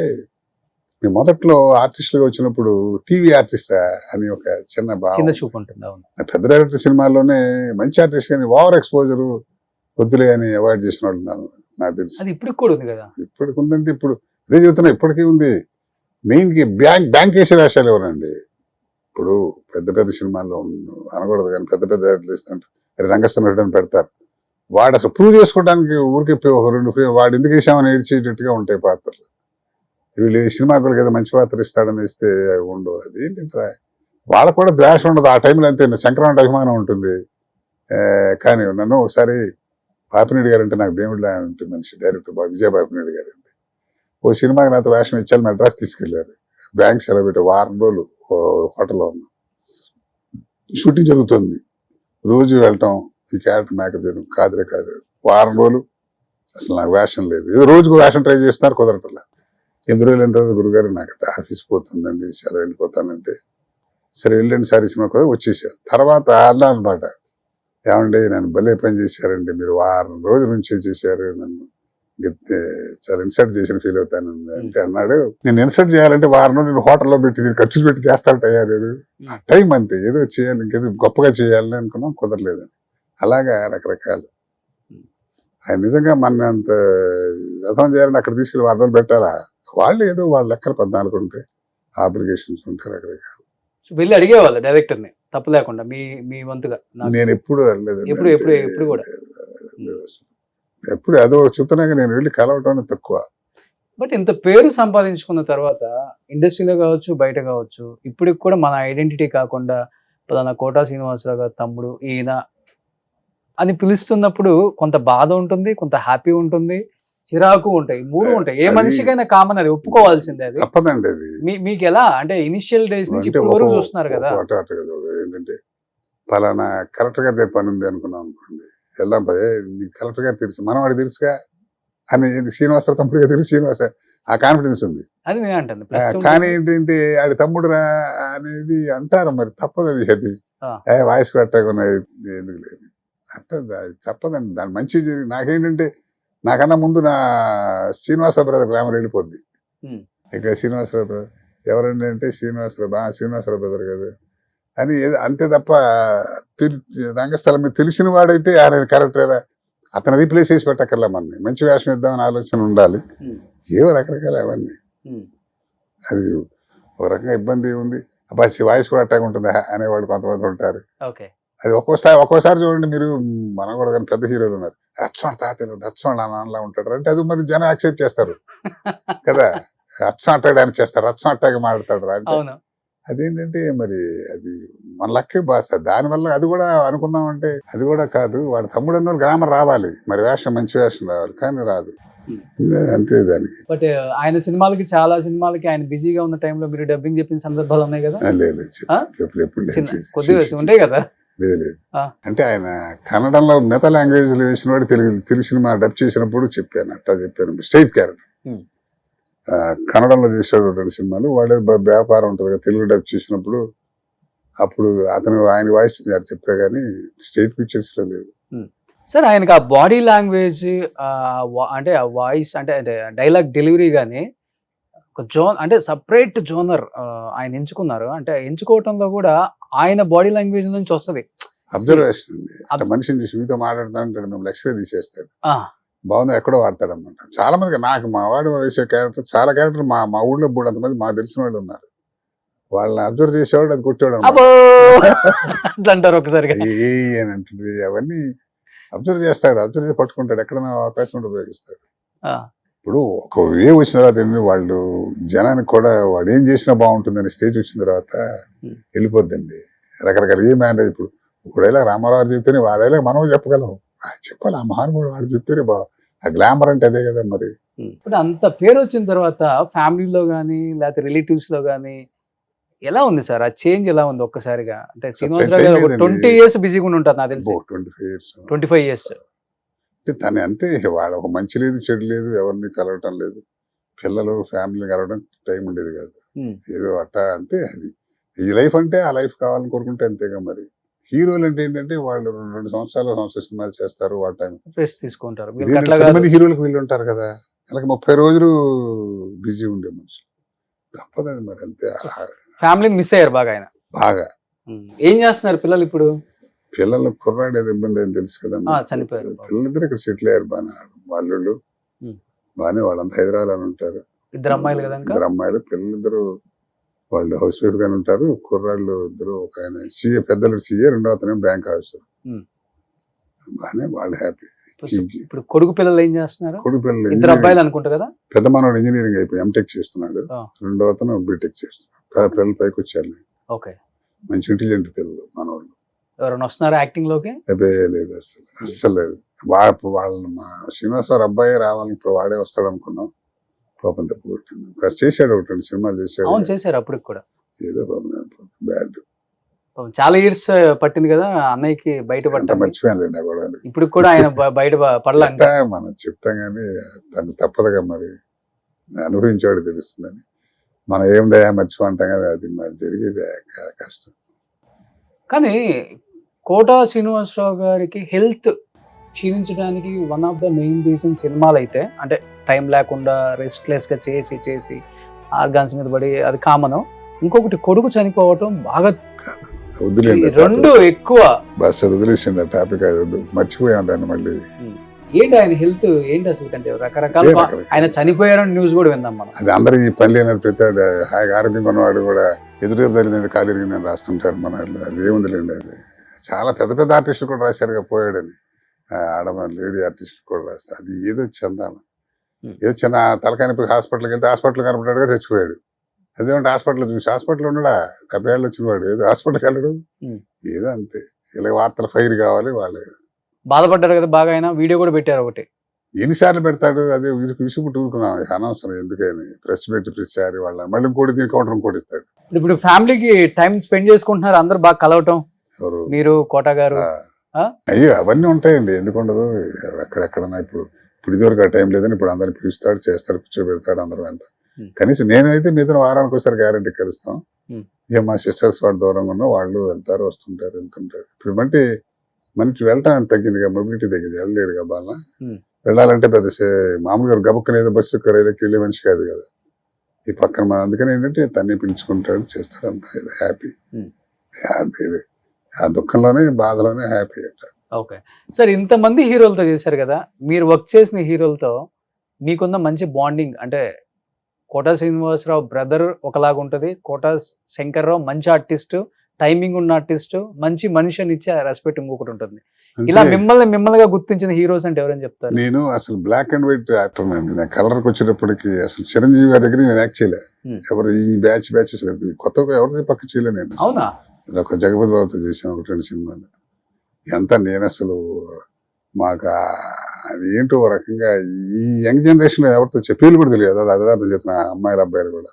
మేము మొదట్లో ఆర్టిస్టులుగా వచ్చినప్పుడు టీవీ ఆర్టిస్ట్ అని ఒక చిన్న చిన్న భావం. చూపు ఉంటుంది. అవును. పెద్ద డైరెక్టర్ సినిమాల్లోనే మంచి ఆర్టిస్ట్ కానీ ఓవర్ ఎక్స్పోజర్ వద్దులే అని అవాయిడ్ చేసిన వాళ్ళు నాకు తెలుసు. అది ఇప్పటికి కూడా ఉంది కదా. ఇప్పటికి ఉందంటే ఇప్పుడు అదే చెబుతున్నా, ఇప్పటికీ ఉంది. మెయిన్ కి బ్యాంక్ చేసే వేషాలు ఎవరండి? ఇప్పుడు పెద్ద పెద్ద సినిమాల్లో అనకూడదు కానీ పెద్ద పెద్ద డైరెక్టర్లు రంగస్థానం అని పెడతారు. వాడు అసలు ప్రూవ్ చేసుకోవడానికి ఊరికి ఒక 2 వాడు ఎందుకు వేసామని ఏడ్చేటట్టుగా ఉంటాయి పాత్రలు. వీళ్ళు సినిమాకులకి ఏదో మంచి పాత్ర ఇస్తాడని ఇస్తే ఉండవు. అది ఏంటంటే వాళ్ళకు కూడా ద్వేష ఉండదు ఆ టైంలో. అంతే సంక్రాంతి అభిమానం ఉంటుంది. కానీ నన్ను ఒకసారి పాపినేడు గారు అంటే నాకు దేవుడిలా అంటే మనిషి, డైరెక్టర్ విజయ పాపినేడు గారు అంటే ఓ సినిమాకి నాతో వేషం ఇచ్చారు, మెడ్రాస్ తీసుకెళ్లారు. బ్యాంక్ సెలవు పెట్టి వారం రోజులు హోటల్లో ఉన్నాం, షూటింగ్ జరుగుతుంది. రోజు వెళ్ళటం, ఈ క్యారెక్టర్ మేకప్ చేయడం కాదు. వారం రోజులు అసలు నాకు వేషం లేదు. ఏదో రోజుకు వేషం ట్రై చేస్తున్నారు, కుదరటంలా. 8 రోజులు అయిన తర్వాత గురుగారు నాకు ఆఫీస్ పోతుందండి, సెలవు వెళ్ళిపోతానంటే సరే వెళ్ళండి సార్, ఈ సినిమా కూడా వచ్చేసారు. తర్వాత అన్నా అనమాట, ఏమండి నన్ను భలే పని చేశారండి, మీరు వారం రోజుల నుంచి చేశారు, నన్ను చాలా ఇన్సల్ట్ చేసిన ఫీల్ అవుతాను అంటే అన్నాడు. నేను ఇన్సల్ట్ చేయాలంటే వారం రోజులు నేను హోటల్లో పెట్టి ఖర్చులు పెట్టి చేస్తానటయ్యా, లేదు టైం అంతే, ఏదో చేయాలి, ఇంకేదో గొప్పగా చేయాలని అనుకున్నాం, కుదరలేదని. అలాగా రకరకాలు. ఆయన నిజంగా మన అంత వ్యర్థం చేయాలని అక్కడ తీసుకెళ్ళి వారం రోజులు పెట్టాలా? వాళ్ళు ఏదో వాళ్ళ లెక్కలు 14 ఉంటాయి, ఆబ్లిగేషన్స్ ఉంటాయి, రకరకాలు. వెళ్ళి అడిగేవాళ్ళు డైరెక్టర్ ని తప్పు లేకుండా మీ వంతుగా? నేను ఎప్పుడు వెళ్ళలేదు, ఎప్పుడు కూడా ఎప్పుడు అదో చెప్తున్నాక నేను వెళ్ళి కలవటం తక్కువ. బట్ ఇంత పేరు సంపాదించుకున్న తర్వాత ఇండస్ట్రీలో కావచ్చు, బయట కావచ్చు, ఇప్పటికి కూడా మన ఐడెంటిటీ కాకుండా పలానా కోటా శ్రీనివాసరావు గారు తమ్ముడు ఈయన అని పిలుస్తున్నప్పుడు కొంత బాధ ఉంటుంది, కొంత హ్యాపీ ఉంటుంది, చిరాకు ఉంటాయి, 3 ఉంటాయి. ఏ మనిషికైనా కామన్, అది ఒప్పుకోవాల్సిందే. అది తప్పదండి. అది మీకు ఎలా అంటే ఇనిషియల్ డేస్ నుంచి ఇప్పటి వరకు చూస్తున్నారు కదా. ఏంటంటే పలానా కలెక్టర్ గారి దగ్గర పని ఉంది అనుకున్నాం అనుకోండి, వెళ్దాం పదే, కలెక్టర్ గారు తెలుసు, మనం వాడు తెలుసుగా అని శ్రీనివాసరావు తమ్ముడిగా తెలుసు, శ్రీనివాస ఆ కాన్ఫిడెన్స్ ఉంది. అది నేను అంటాను. కానీ ఏంటంటే ఆడి తమ్ముడు రా అనేది అంటారు, మరి తప్పదు. అది వాయిస్ పెట్టకున్నది ఎందుకు లేదు అంటే తప్పదండి. దాని మంచి నాకేంటంటే నాకన్నా ముందు నా శ్రీనివాసరావు బ్రదర్ గ్రామర్ వెళ్ళిపోద్ది. ఇక శ్రీనివాసరావు బ్రదర్ ఎవరండి అంటే శ్రీనివాసరావు బ్రదర్ కదా అని అంతే తప్ప రంగస్థలం మీద తెలిసిన వాడైతే ఆయన క్యారెక్టర్ అతను రీప్లేస్ చేసి పెట్టక్కర్లే, మనని మంచి వేషం ఇద్దామని ఆలోచన ఉండాలి. ఏవో రకరకాల అవన్నీ. అది ఒక రకంగా ఇబ్బంది ఉంది. అబ్బా వాయిస్ కూడా అట్టాగా ఉంటుంది అనేవాళ్ళు కొంతమంది ఉంటారు. అది ఒక్కోసారి చూడండి, మీరు మనం కూడా కానీ పెద్ద హీరోలు ఉన్నారు, రచ్చవాడు తాతలు రచ్చవాడు నాన్నలా ఉంటాడు అంటే అది మరి జనం యాక్సెప్ట్ చేస్తారు కదా. రచ్చం అట్టాడు అని చేస్తారు, రచ్చం అట్టాగా మాట్లాడతాడు అంటే అదేంటంటే మరి అది మన లక్కే భాష. దానివల్ల అది కూడా అనుకుందామంటే అది కూడా కాదు. వాడు తమ్ముడు అన్న గ్రామర్ రావాలి, మరి వేషం మంచి వేషం రావాలి, కానీ రాదు అంతే దానికి. బట్ ఆయన సినిమాలకి చాలా సినిమాలకి ఆయన బిజీగా ఉన్న టైంలో మీరు డబ్బింగ్ చెప్పిన సందర్భాలు ఉన్నాయి కదా? లేదు కొద్దిగా ఉంటాయి కదా. లేదు అంటే ఆయన కన్నడంలో మిగతా లాంగ్వేజ్ వేసిన వాడు తెలుగు సినిమా డబ్ చేసినప్పుడు చెప్పాను, అట్టా చెప్పాను. స్ట్రైట్ క్యారెక్టర్ కన్నడంలో చేసాడు 2 సినిమాలు. వాడే వ్యాపారం ఉంటుంది కదా, తెలుగు డబ్ చేసినప్పుడు అప్పుడు అతను ఆయన వాయిస్ చెప్పా కానీ స్టేట్ పిక్చర్స్ లో లేదు. సార్ ఆయనకి ఆ బాడీ లాంగ్వేజ్ అంటే ఆ వాయిస్ అంటే డైలాగ్ డెలివరీ కానీ ఒక అంటే సపరేట్ జోనర్ ఆయన ఎంచుకున్నారు. అంటే ఎంచుకోవటంలో కూడా ఆయన బాడీ లాంగ్వేజ్ నుంచి వస్తుంది. అబ్జర్వేషన్ అండి. మనిషిని చూసి మీతో మాట్లాడుతానంటాడు, మేము లక్ష్య తీసేస్తాడు, బాగుంది ఎక్కడో వాడతాడు అనమాట. చాలా మందికి నాకు మా వాడు వేసే క్యారెక్టర్ చాలా క్యారెక్టర్ మా ఊళ్ళో కూడా అంతమంది మాకు తెలిసిన వాళ్ళు ఉన్నారు. వాళ్ళని అబ్జర్వ్ చేసేవాడు, అది కొట్టేవాడు అంటారు ఒకసారి అంటే అవన్నీ అబ్జర్వ్ చేస్తాడు, అబ్జర్వ్ చేసి పట్టుకుంటాడు, ఎక్కడైనా అవకాశం ఉంటే ఉపయోగిస్తాడు. ఇప్పుడు ఒక వే వచ్చిన తర్వాత వాళ్ళు జనానికి కూడా వాడు ఏం చేసినా బాగుంటుందని స్టేజ్ వచ్చిన తర్వాత వెళ్ళిపోద్దండి. రకరకాల ఏ మ్యారేజ్ ఇప్పుడు ఒకడేలా రామారావు చెప్తేనే వాడేలా మనం చెప్పగలం, చెప్పాలి ఆ మహానుభావుడు వాడు చెప్తేనే ఆ గ్లామర్ అంటే అదే కదా. మరి ఇప్పుడు అంత పేరు వచ్చిన తర్వాత ఫ్యామిలీలో కానీ లేకపోతే రిలేటివ్స్ లో కానీ ఎలా ఉంది సార్ ఆ చేంజ్? ఎలా ఉంది ఒక్కసారిగా? అంటే శ్రీనివాసరావు గారు 20 years బిజీగా ఉంటారు నాకు తెలిసి. 25 years అంటే తను అంతే, వాళ్ళ ఒక మంచి లేదు చెడు లేదు, ఎవరిని కలవటం లేదు, పిల్లలు ఫ్యామిలీ కలవడం టైం ఉండేది కాదు. ఏదో అట్టా అంతే. అది ఈ లైఫ్ అంటే ఆ లైఫ్ కావాలని కోరుకుంటే అంతేగా మరి. హీరోలు అంటే ఏంటంటే వాళ్ళు 2 సంవత్సరాలు సినిమాలు చేస్తారు, వాళ్ళ టైం. రెస్ట్ తీసుకుంటారు. ఇదేంటి వీళ్ళకి అట్లా 10 కాదు. మంది హీరోలకు వీళ్ళు ఉంటారు కదా, అలాగే 30 రోజులు బిజీ ఉండే మనిషి. తప్పదు అది మరి, అంతే. ఫ్యామిలీని మిస్ అయ్యారు బాగా ఆయన. బాగా ఏం చేస్తున్నారు పిల్లలు ఇప్పుడు? పిల్లలు కుర్రాడు ఏదో ఇబ్బంది అని తెలుసు కదా, చనిపోయారు. పిల్లలిద్దరు ఇక్కడ సెటిల్ అయ్యారు బాగా. వాళ్ళు బాగానే, వాళ్ళంతా హైదరాబాద్ అని ఉంటారు. 2 అమ్మాయిలు కదా ఇంకా? 2 అమ్మాయిలు, పిల్లలిద్దరు వాళ్ళు హౌస్ వైఫ్ గానే ఉంటారు. కుర్రాళ్ళు ఇద్దరు, ఒక ఆయన సీఏ, పెద్దలు సీఏ, రెండో అతను బ్యాంక్ ఆఫీసర్. బాగానే వాళ్ళు హ్యాపీ. ఇప్పుడు కొడుకు పిల్లలు ఏం చేస్తున్నారు? కొడుకు పిల్లలు 2 అబ్బాయిలు అనుకుంటా కదా. పెద్ద మనోడు ఇంజనీరింగ్ అయిపోయి ఎంటెక్ చేస్తున్నాడు, రెండో అతను బీటెక్ చేస్తున్నాడు. పిల్లలు పైకి వచ్చారు. ఓకే, మంచి ఇంటెలిజెంట్ పిల్లలు మనోళ్ళు. ఎవరైనా వస్తున్నారా యాక్టింగ్ లోకి? లేదు, అస్సలు లేదు. వాళ్ళు మా శ్రీనివాసరావు అబ్బాయి రావాలని, ఇప్పుడు వాడే వస్తాడు అనుకున్నాం. పాపం తప్పు కొట్టింది. చేశాడు, 2 సినిమాలు చేశాడు. అవును, చేశారు అప్పుడు కూడా. ఏదో బ్యాడ్. చాలా ఇయర్స్ పట్టింది కదా అన్నయ్యకి బయట పడ్డా. మర్చిపోయానులేండి కూడా. ఇప్పుడు కూడా ఆయన బయట పడలేంట. మనం చెప్తాం కానీ తను తప్పదుగా మరి, అనుభవించాడు తెలుస్తుందని. మనం ఏమిదయా మర్చిపోంటాం కదా, అది మరి జరిగేది కష్టం. కానీ కోట శ్రీనివాసరావు గారికి హెల్త్ క్షీణించడానికి one of the main reason సినిమాలు అయితే, అంటే టైం లేకుండా రెస్ట్లెస్ గా చేసి ఆర్గాన్స్ మీద పడి, అది కామన్. ఇంకొకటి కొడుకు చనిపోవటం బాగా వదిలేండి, 2 ఎక్కువ. బస్ అది వదిలేసిండి, ఆ టాపిక్ అది వద్దు, మర్చిపోయాం దాన్ని మళ్ళీ. ఏంటి ఆయన హెల్త్ ఏంటి అసలు? కంటే రకరకాల ఆయన చనిపోయారని న్యూస్ కూడా విందాం మనం. అది అందరికి పని లేనట్టు పెట్టాడు. హాయిగా ఆరోగ్యంగా ఉన్నవాడు కూడా ఎదురు తగిలిందండి, కాలు ఇరిగిందని రాస్తుంటారు మన వాళ్ళు. అది ఏముందిలేండి, అది చాలా పెద్ద పెద్ద ఆర్టిస్టులు కూడా రాశారుగా పోయాడని. ఆడమ లేడీ ఆర్టిస్ట్ కూడా రాస్తారు. అది ఏదో చందాను, ఏదో చిన్న తలకాయనొప్పి హాస్పిటల్కి వెళ్తే హాస్పిటల్ కనపడ్డాడు కూడా చచ్చిపోయాడు. అదేమంటే హాస్పిటల్ చూసి, హాస్పిటల్ ఉన్నాడా 70 ఏళ్ళు వచ్చిన వాడు, ఏదో హాస్పిటల్కి వెళ్ళడు, ఏదో అంతే. ఇలా వార్తలు ఫైర్ కావాలి వాళ్ళు. బాధపడ్డారు కదా బాగా, ఆయన వీడియో కూడా పెట్టారు ఒకటి. ఎన్నిసార్లు పెడతాడు, అదే విసుగుట్టు ఊరుకున్నాం, అనవసరం ఎందుకని. ప్రెస్ పెట్టి ప్రతిసారి వాళ్ళ మళ్ళీ ఇంకోటి కౌంటర్ ఇంకోటి ఇస్తాడు. ఇప్పుడు ఫ్యామిలీకి టైం స్పెండ్ చేసుకుంటున్నారు, అందరు బాగా కలవటం. ఎవరు? మీరు, కోట గారు. అయ్యో అవన్నీ ఉంటాయండి, ఎందుకు ఉండదు. ఎక్కడెక్కడన్నా ఇప్పుడు ఇదివరకు ఆ టైం లేదని ఇప్పుడు అందరిని పిలుస్తాడు, చేస్తాడు, కూర్చోబెడతాడు, అందరూ ఎంత. కనీసం నేనైతే మీతో వారానికి ఒకసారి గ్యారెంటీ కలుస్తాం. ఇక మా సిస్టర్స్ వాళ్ళు దూరంగా ఉన్న వాళ్ళు వెళ్తారు, వస్తుంటారు, వెళ్తుంటారు. ఇప్పుడు మనకి వెళ్ళటానికి తగ్గిందిగా, మొబిలిటీ తగ్గింది, వెళ్ళలేడుగా బాగా. వెళ్ళాలంటే పెద్ద మామూలుగా గబుక్కనేదో బస్సు రైలుకి వెళ్ళే మనిషి కాదు కదా ఈ పక్కన. మన అందుకని ఏంటంటే తన్ని పిలుచుకుంటాడు, చేస్తాడు, అంతా ఇది హ్యాపీ. ఆ దుఃఖంలోనే, బాధలోనే హ్యాపీ అంట. ఓకే సార్, ఇంతమంది హీరోలతో చేశారు కదా, మీరు వర్క్ చేసిన హీరోలతో మీకున్న మంచి బాండింగ్ అంటే, కోట శ్రీనివాసరావు బ్రదర్ ఒకలాగా ఉంటుంది, కోట శంకర్రావు మంచి ఆర్టిస్ట్, టైమింగ్ ఉన్న ఆర్టిస్ట్, మంచి మనిషి అని ఇచ్చే రెస్పెక్ట్ ఇంకొకటి ఉంటుంది. ఇలా మిమ్మల్నిగా గుర్తించిన హీరోస్ అంటే ఎవరైనా చెప్తారు? నేను అసలు బ్లాక్ అండ్ వైట్ యాక్టర్ అండి. నేను కలర్కి వచ్చేటప్పటికి అసలు చిరంజీవి గారి దగ్గర నేను యాక్ట్ చేయలే. ఎవరు ఈ బ్యాచ్ అసలు కొత్తగా ఎవరిది పక్క చేయలే నేను. అవునా? ఒక జగపతి బాబుతో చేశాను, 1-2 సినిమాలు. ఎంత నేను అసలు మాకు అది ఏంటో రకంగా ఈ యంగ్ జనరేషన్ లో ఎవరితో చెప్పేది కూడా తెలియదు. అది అర్థం చెప్తున్నా, అమ్మాయిలు అబ్బాయిలు కూడా.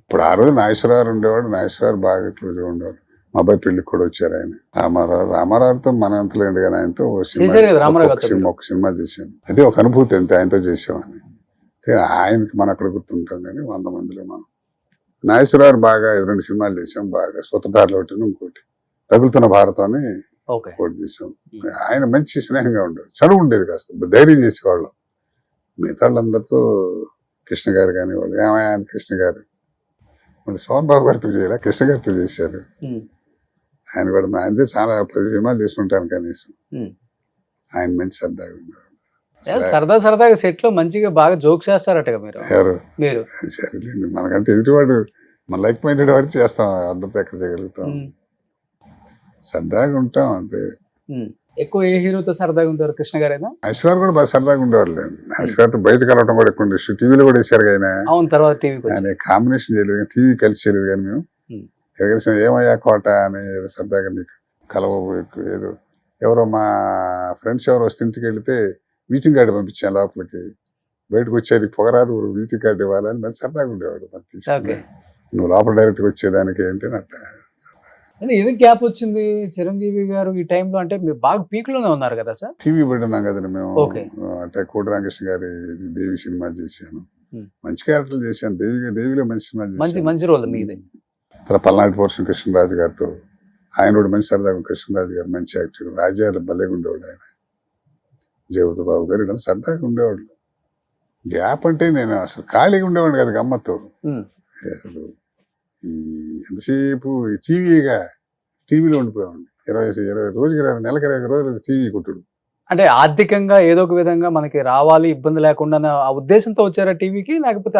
ఇప్పుడు ఆ రోజు నాగేశ్వరరావు ఉండేవాడు, నాగేశ్వరరావు బాగా క్లోజ్ గా ఉండేవాడు. మా అబ్బాయి పెళ్లికి కూడా వచ్చారు ఆయన. రామారావుతో మన అంతలేండి కానీ ఆయనతో ఒక సినిమా చేశాను. అదే ఒక అనుభూతి అంతే, ఆయనతో చేసామని. ఆయనకి మనం అక్కడ గుర్తుంటాం కానీ 100 మందిలో మనం. నాగేశ్వరరావు బాగా 2 సినిమాలు చేసాం, బాగా సూత్రధారులు ఒకటి, ఇంకోటి రగులుతున్న భారతం అని ఒకటి చేసాం. ఆయన మంచి స్నేహంగా ఉండేవాడు, చదువు ఉండేది, కాస్త ధైర్యం చేసేవాళ్ళం. మిగతా వాళ్ళందరితో కృష్ణ గారు కానీ వాళ్ళు ఏమయ్యా కృష్ణ గారు, మళ్ళీ సోహన్ బాబు గారితో చేయలే, కృష్ణ గారితో చేశారు. ఆయన కూడా ఆయనతో చాలా 10 సినిమాలు చేస్తుంటాను కనీసం. ఆయన మంచి సరదాగా ఉన్నాడు. సరదాగా సెట్ లో మంచిగా బాగా జోక్స్ చేస్తారట మీరు. ఎవరు? సరేలేండి, మనకంటే ఎదుటివాడు మన లైక్ మైండెడ్ వాడు చేస్తాం, అందరితో ఎక్కడ చేయగలుగుతాం. సరదాగా ఉంటాం అంతే. ఎక్కువ ఏ హీరోతో సరదాగా ఉంటారు? కృష్ణ గారేనా? నాగేశ్వరరావు కూడా బాగా సరదాగా ఉండేవాళ్ళు. నాగేశ్వరరావు బయట కలవటం కూడా ఎక్కువ ఉండేది. టీవీలో కూడా వేసారు ఆయన. అవును, తర్వాత టీవీ ఆయన కాంబినేషన్ చేయలేదు, టీవీ కలిసి చేయలేదు కానీ మేము కలిసిన ఏమయ్యా కోట అని సరదాగా నీకు కలవబోయకు ఏదో. ఎవరో మా ఫ్రెండ్స్ ఎవరు వస్తే ఇంటికి వెళితే వీచింగ్ కార్డు పంపించాను లోపలికి, బయటకు వచ్చేది పొగరారు వీచింగ్ కార్డు ఇవ్వాలని మరి సరదాగా ఉండేవాడు. మరి తీసుకుని నువ్వు లోపల డైరెక్ట్గా వచ్చేదానికి ఏంటి అట్లా అంటే ఎందుకు గ్యాప్ వచ్చింది చిరంజీవి గారు ఈ టైంలో? అంటే మీరు బాగా పీక్ లోనే ఉన్నారు కదా సార్. టీవీ పడినాం కదండి మేము. ఓకే. అంటే కోటి రామకృష్ణ గారి దేవి సినిమా చేశాను, Hmm. మంచి క్యారెక్టర్లు చేశాను. దేవిలో మంచి సినిమా మంచి చేశాను. మంచి రోల్ మీది. తర్వాత పల్నాటి పోర్షన్ కృష్ణరాజు గారితో, ఆయన కూడా మంచి సరదాగా, కృష్ణరాజు గారు మంచి యాక్టర్, రాజ్యాలు భలేగా ఉండేవాడు ఆయన, జగపతి బాబు గారు ఇలా సరదాగా ఉండేవాడు. గ్యాప్ అంటే నేను అసలు ఖాళీగా ఉండేవాడిని కదా గమ్మత్తు. Hmm. అసలు ఈ ఎంతసేపు టీవీలో ఉండిపోయామండి. 20 రోజుకి నెలకి 20 రోజులు టీవీ కుట్టుడు. అంటే ఆర్థికంగా ఏదో ఒక విధంగా మనకి రావాలి, ఇబ్బంది లేకుండా ఆ ఉద్దేశంతో వచ్చారా టీవీకి, లేకపోతే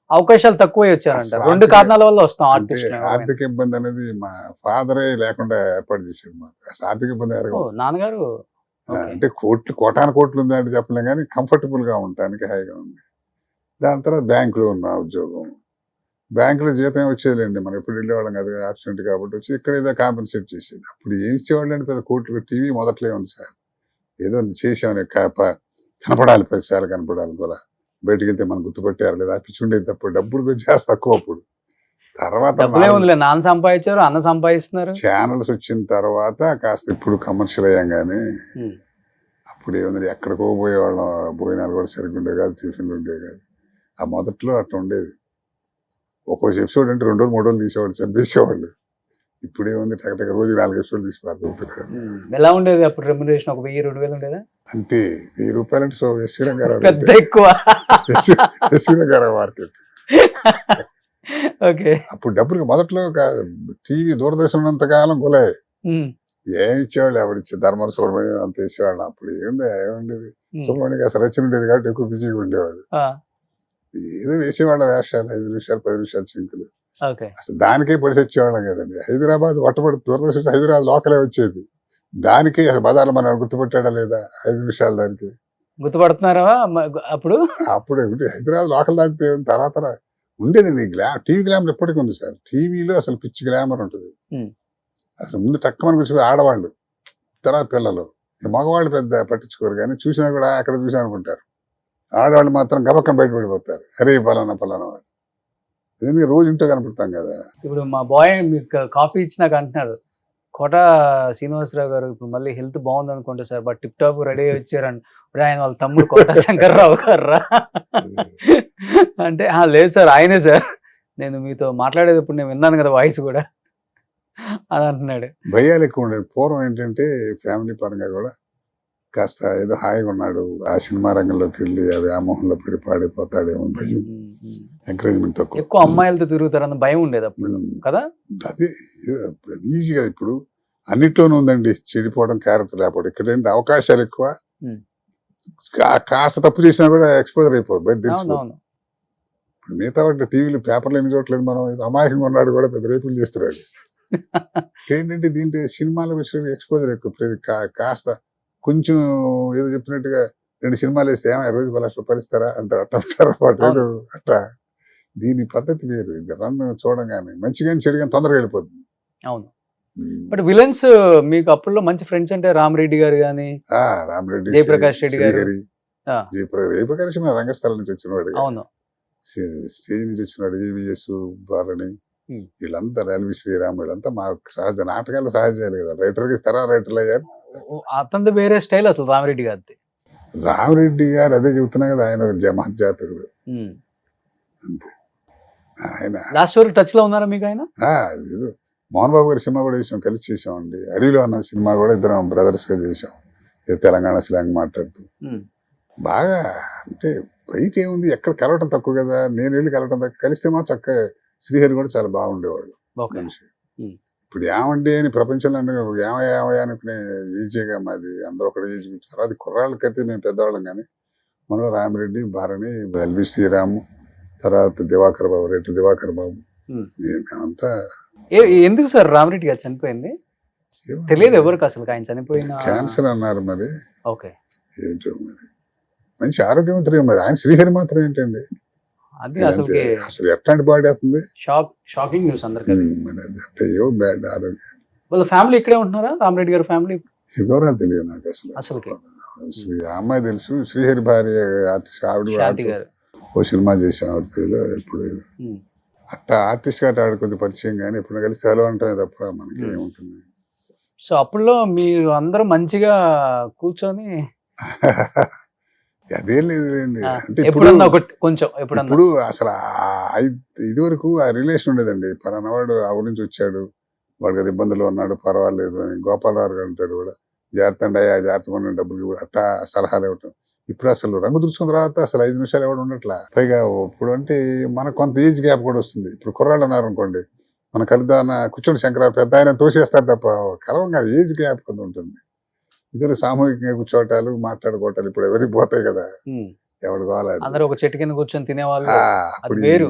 అవకాశాలు తక్కువే వచ్చారంట? అసలు రెండు కారణాల వల్ల వస్తాం అంటే ఆర్టిస్ట్. ఆర్థిక ఇబ్బంది అనేది మా ఫాదరే లేకుండా ఏర్పాటు చేశాడు మాకు. అసలు ఆర్థిక ఇబ్బంది నాన్నగారు అంటే కోటాను కోట్లు ఉందంటే చెప్పలేం కానీ కంఫర్టబుల్ గా ఉండటానికి హాయిగా ఉంది. దాని తర్వాత బ్యాంకులో ఉన్న ఉద్యోగం, బ్యాంకులో జీతం వచ్చేదిలేండి, మనం ఎప్పుడు వెళ్ళేవాళ్ళం కదా, ఆబ్సెంట్ కాబట్టి వచ్చి ఇక్కడ ఏదో కాంపెన్సేట్ చేసేది. అప్పుడు ఏమి ఇచ్చేవాళ్ళు అండి, పెద్ద కోట్లు. టీవీ మొదట్లో ఉంది సార్, ఏదో చేసామని కనపడాలి, 10 సార్లు కనపడాలి కూడా, బయటికి వెళ్తే మనం గుర్తుపెట్టారు లేదా పిచ్చి ఉండేది తప్ప. డబ్బులు వచ్చేసి తక్కువ అప్పుడు. తర్వాత నాన్న సంపాదించారు, అన్న సంపాదిస్తున్నారు. ఛానల్స్ వచ్చిన తర్వాత కాస్త ఇప్పుడు కమర్షియల్ అయ్యాంగానే అప్పుడు ఏముంది, ఎక్కడికో పోయేవాళ్ళం, భోజనాలు కూడా సరిగ్గా ఉండేవి కాదు, టిఫిన్లు ఉండేవి కాదు. ఆ మొదట్లో అట్లా ఉండేది. ఒక్కొక్క ఎపిసోడ్ అంటే 2 రోజులు 3 రోజులు తీసేవాళ్ళు, చంపేసేవాళ్ళు. ఇప్పుడు ఏముంది, టక రోజు 4 ఎపిసోడ్లు తీసి పారుతుంటారు. ఎలా ఉండేది అప్పుడు రెమ్యునరేషన్? ఒక 1000-2000 ఉండేదా? అంతే. 1000 రూపాయలు అంటే ఎస్వీ రంగారావు పెద్ద ఎక్కువ. SV Rangarao market. ఓకే. అప్పుడు డబ్బులు మొదట్లో టీవీ దూరదర్శన్ ఉన్నంత కాలం కొలే ఏమి ఇచ్చేవాళ్ళు, ఎవరిచ్చే ధర్మవరం సుబ్రహ్మణ్యం అంత వేసేవాళ్ళు. అప్పుడు ఏముండేది, సుబ్రహ్మణ్యం అసలు రచన ఉండేది కాబట్టి ఎక్కువ బిజీగా ఉండేవాడు. ఏదో వేసేవాళ్ళ వేషాలు, 5 నిమిషాలు 10 నిమిషాలు చింకులు. అసలు దానికే పడిసి వచ్చేవాళ్ళం కదండి. హైదరాబాద్ వట్టబడి దూరదర్శన్ హైదరాబాద్ లోకలే వచ్చేది. దానికి అసలు బజార్లో మనం గుర్తుపెట్టాడా లేదా, 5 నిమిషాలు దానికి గుర్తుపడుతున్నారా అప్పుడు? అప్పుడే హైదరాబాద్ లోకల్ దాటితే తర్వాత ఉండేది. టీవీ గ్లామర్ ఎప్పటికీ ఉంది సార్. టీవీలో అసలు పిచ్చి గ్లామర్ ఉంటుంది. అసలు ముందు టక్కమని కూర్చొని ఆడవాళ్ళు, తర్వాత పిల్లలు, మగవాళ్ళు పెద్ద పట్టించుకోరు కానీ చూసినా కూడా అక్కడ చూసా అనుకుంటారు. ఆడవాళ్ళు మాత్రం గబక్కం బయటపడిపోతారు, అరే పలానా వాడు. ఎందుకంటే రోజు ఇంట్లో కనపడతాం కదా. ఇప్పుడు మా బాయ్ మీకు కాఫీ ఇచ్చినాక అంటున్నారు, కోట శ్రీనివాసరావు గారు ఇప్పుడు మళ్ళీ హెల్త్ బాగుంది అనుకుంటా sir, but tip top ready వచ్చారండి. ఇప్పుడు ఆయన వాళ్ళ తమ్ముడు కోట శంకర్రావు గారు అంటే లేదు సార్ ఆయనే సార్, నేను మీతో మాట్లాడేది ఇప్పుడు నేను విన్నాను కదా వాయిస్ కూడా అని అంటున్నాడు. భయాలు ఎక్కువ ఉండేది. పూర్వం ఏంటంటే ఫ్యామిలీ పరంగా కూడా కాస్త ఏదో హాయిగా ఉన్నాడు, ఆ సినిమా రంగంలోకి వెళ్ళి ఆ వ్యామోహంలో పడి పాడిపోతాడేమో భయం, ఎంకరేజ్మెంట్ తక్కువ. ఎక్కువ అమ్మాయిలతో తిరుగుతారన్న భయం ఉండేది అప్పుడు కదా. అదే ఈజీగా ఇప్పుడు అన్నిట్లోనూ ఉందండి చెడిపోవడం, క్యారెక్టర్ లేకపోవడం. ఇక్కడ ఏంటి అవకాశాలు ఎక్కువ, కాస్త తప్పు చేసినా కూడా ఎక్స్పోజర్ అయిపోదు, బయట తెలిసిపోతుంది. ఇప్పుడు మిగతా వాటి టీవీలు పేపర్లు ఎన్ని చూడట్లేదు మనం, అమాయకంగా ఉన్నాడు కూడా పెద్ద రేపులు చేస్తున్నాడు. ఏంటంటే దీంట్లో సినిమాల విషయం ఎక్స్పోజర్ ఎక్కువ. కాస్త కొంచెం ఏదో చెప్తున్నట్టుగా 2 సినిమాలు వేస్తే ఏమైనా రోజు 1 లక్ష రూపాయలు ఇస్తారా అంటారు, అట్లా ఏదో అట్లా. దీని పద్ధతి వేరు. ఇది రన్ చూడంగానే మంచిగా చెడుగా తొందరగా వెళ్ళిపోతుంది. అవును. బట్ విలన్స్ మీకు అప్పుల్లో మంచి ఫ్రెండ్స్ అంటే రామరెడ్డి గారు కానీ, రామరెడ్డి, జయప్రకాష్ రెడ్డి గారు. జయప్రకాష్ రంగస్థలం నుంచి వచ్చినవాడు, అవును, స్టేజ్ నుంచి వచ్చినాడు. ఏవిఎస్ బాలని వీళ్ళంతా, ఎల్వి శ్రీరామ్ వీళ్ళంతా మా సహజ నాటకాలు సహజాలు కదా. రైటర్కి ఇస్తారా, రైటర్లు అయ్యారు. అతనిది వేరే స్టైల్ అసలు రామరెడ్డి గారిది. రామరెడ్డి గారు అదే చెబుతున్నా కదా, ఆయన మహజ్జాతకుడు. అంతే. ఆయన లాస్ట్ వరకు టచ్ లో ఉన్నారా మీకు ఆయన? మోహన్ బాబు గారి సినిమా కూడా చేసాం, కలిసి చేసామండి. అడవిలో అన్న సినిమా కూడా ఇద్దరం బ్రదర్స్ గా చేసాం, తెలంగాణ స్లాంగ్ మాట్లాడుతూ. బాగా అంటే బయట ఏముంది, ఎక్కడ కలవటం తక్కువ కదా, నేను వెళ్ళి కలవటం తక్కువ. కలిస్తే మా చక్కగా శ్రీహరి కూడా చాలా బాగుండేవాడు మనిషి. ఇప్పుడు ఏమండి అని ప్రపంచంలో ఏమయ్యా అనుకునే ఈజీగా మాది, అందరూ ఒకటి ఏజ్. తర్వాత కుర్రాళ్ళకైతే మేము పెద్దవాళ్ళం కానీ మనలో రామిరెడ్డి, భారణి, ఎల్వి శ్రీరాము, తర్వాత దివాకర్ బాబు, రెడ్డి దివాకర్ బాబు, మేమంతా. ఎందుకు సార్ రామరెడ్డి గారు చనిపోయింది తెలియదు ఎవరికి అసలు, ఆయన చనిపోయిన క్యాన్సర్ అన్నారు మరి. ఓకే. ఏంటో మరి మంచి ఆరోగ్యవంతులు మరి. ఆయన శ్రీహరి మాత్రం ఏంటండి, అది అసలు ఎట్లాంటి బాడీ అవుతుంది. షాకింగ్ న్యూస్ అందరికీ. బ్యాడ్ ఆరోగ్యం. వాళ్ళ ఫ్యామిలీ ఇక్కడే ఉంటున్నారా, రామరెడ్డి గారి ఫ్యామిలీ? వివరాలు తెలియదు నాకు అసలు. అమ్మాయి తెలుసు, శ్రీహరి భార్య ఆర్టిస్ట్, ఆవిడ ఓ సినిమా చేసాం ఆవిడతో, ఇప్పుడు అట్టా ఆర్టిస్ట్ గా ఆడ కొద్ది పరిచయం కానీ ఇప్పుడు కలిసి సెలవు అంటామే తప్ప మనకి ఏముంటుంది. సో అప్పుడులో మీరు అందరూ మంచిగా కూర్చొని అదేం లేదులేండి. ఆ, అంటే ఇప్పుడు ఎప్పుడన్నా ఒకటి కొంచెం ఎప్పుడన్నా ఇప్పుడు అసలు ఇది వరకు ఆ రిలేషన్ ఉండేదండి. పలానా వాడు ఆ ఊరి నుంచి వచ్చాడు, వాడికి అది ఇబ్బందులు ఉన్నాడు, పర్వాలేదు అని గోపాలరావు గారు అంటాడు కూడా, జాగ్రత్త అండి అయ్యా, జాగ్రత్తగా ఉండండి, డబ్బులు ఇవ్వడు, అట్టా సలహాలు ఇవ్వటం. ఇప్పుడు అసలు రంగు దురుచుకున్న తర్వాత అసలు 5 నిమిషాలు ఎవడు ఉండట్లా. పైగా ఇప్పుడు అంటే మనకు కొంత ఏజ్ గ్యాప్ కూడా వస్తుంది. ఇప్పుడు కుర్రాళ్ళు ఉన్నారు అనుకోండి, మన కలుద్దాన కూర్చోండి శంకర పెద్ద ఆయన తోసేస్తారు తప్ప కలవం కాదు, ఏజ్ గ్యాప్ కొంత ఉంటుంది. ఇద్దరు సామూహికంగా కూర్చోటాలు మాట్లాడుకోవటాలు ఇప్పుడు ఎవరికి పోతాయి కదా, ఎవడు కావాలి. అందరూ ఒక చెట్టు కింద కూర్చొని తినేవాళ్ళు. అప్పుడు వేరు.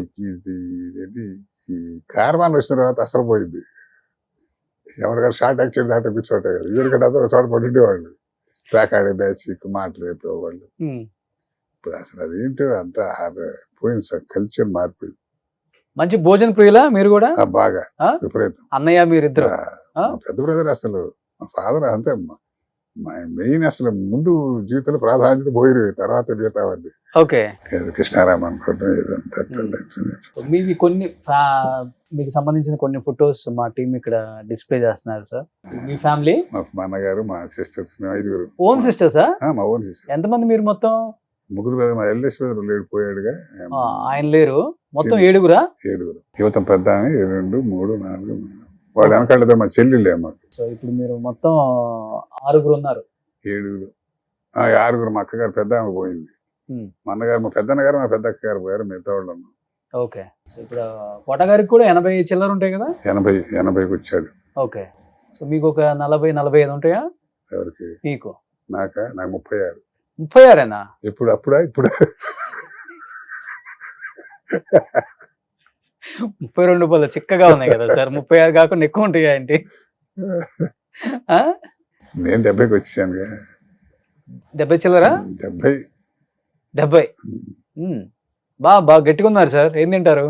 ఈ కార్వాన్ వచ్చిన తర్వాత అసలు పోయింది. ఎవరికైనా షార్ట్ యాక్సిడెంట్ దాంట్లో కూర్చోటే కదా, ఇద్దరికంటే అందరూ చోట పడుండేవాళ్ళు, ప్యాకాడే బ్యాచ్ మాటలు చెప్పేవాళ్ళు. ఇప్పుడు అసలు అదేంటో అంతా పోయింది సార్, కల్చర్ మారిపోయింది. మంచి భోజన ప్రియులా మీరు కూడా? బాగా ఆ? విపరీతం. అన్నయ్య మీరిద్దరు? మా పెద్ద బ్రదర్ అసలు, మా ఫాదర్ అంతే, మెయిన్ అసలు ముందు జీవితంలో ప్రాధాన్యత పోయిరు, తర్వాత మిగతావన్నీ. ఓకే. కృష్ణారామ అనుకోవడం ఏదంతా. మీవి కొన్ని మీకు సంబంధించిన కొన్ని ఫొటోస్ మా టీం ఇక్కడ డిస్ప్లే చేస్తున్నారు సార్. మీ ఫ్యామిలీ? మా అన్నగారు, మా సిస్టర్స్, మేము 5 ఓన్ సిస్టర్సా? మా ఓన్ సిస్టర్. ఎంతమంది మీరు మొత్తం? 3 మా ఎల్డెస్ట్ బ్రదర్ లేడు, పోయాడుగా. ఆయన లేరు, మొత్తం 7గురా? 7 యువతం పెద్ద 2, 3, 4 వాడు వెనకాళ్ళ మా చెల్లెళ్ళే మాకు. సో ఇప్పుడు మీరు మొత్తం 6గురు ఉన్నారు. 7 6 మా అక్కగారు పెద్ద ఆమె పోయింది, మా అన్నగారు, మా పెద్దన్నగారు, మా పెద్ద అక్కగారు పోయారు, మిగతా వాళ్ళు ఉన్నాం. ఓకే. సో ఇప్పుడు కోట గారికి కూడా 80 చిల్లర ఉంటాయి కదా? 80కి వచ్చాడు. ఓకే. సో మీకు ఒక 40-45 ఉంటాయా? ఎవరికి? మీకు? నాకు 36. 36ఏనా? ఇప్పుడు ఇప్పుడు 32 రూపాయలు చిక్కగా ఉన్నాయి కదా సార్. 36 కాకుండా ఎక్కువ ఉంటాయా ఏంటి? నేను 70కి వచ్చానుగా. 70 చిల్లరా? 70. బాగా గట్టిగా ఉన్నారు సార్. ఏం తింటారు?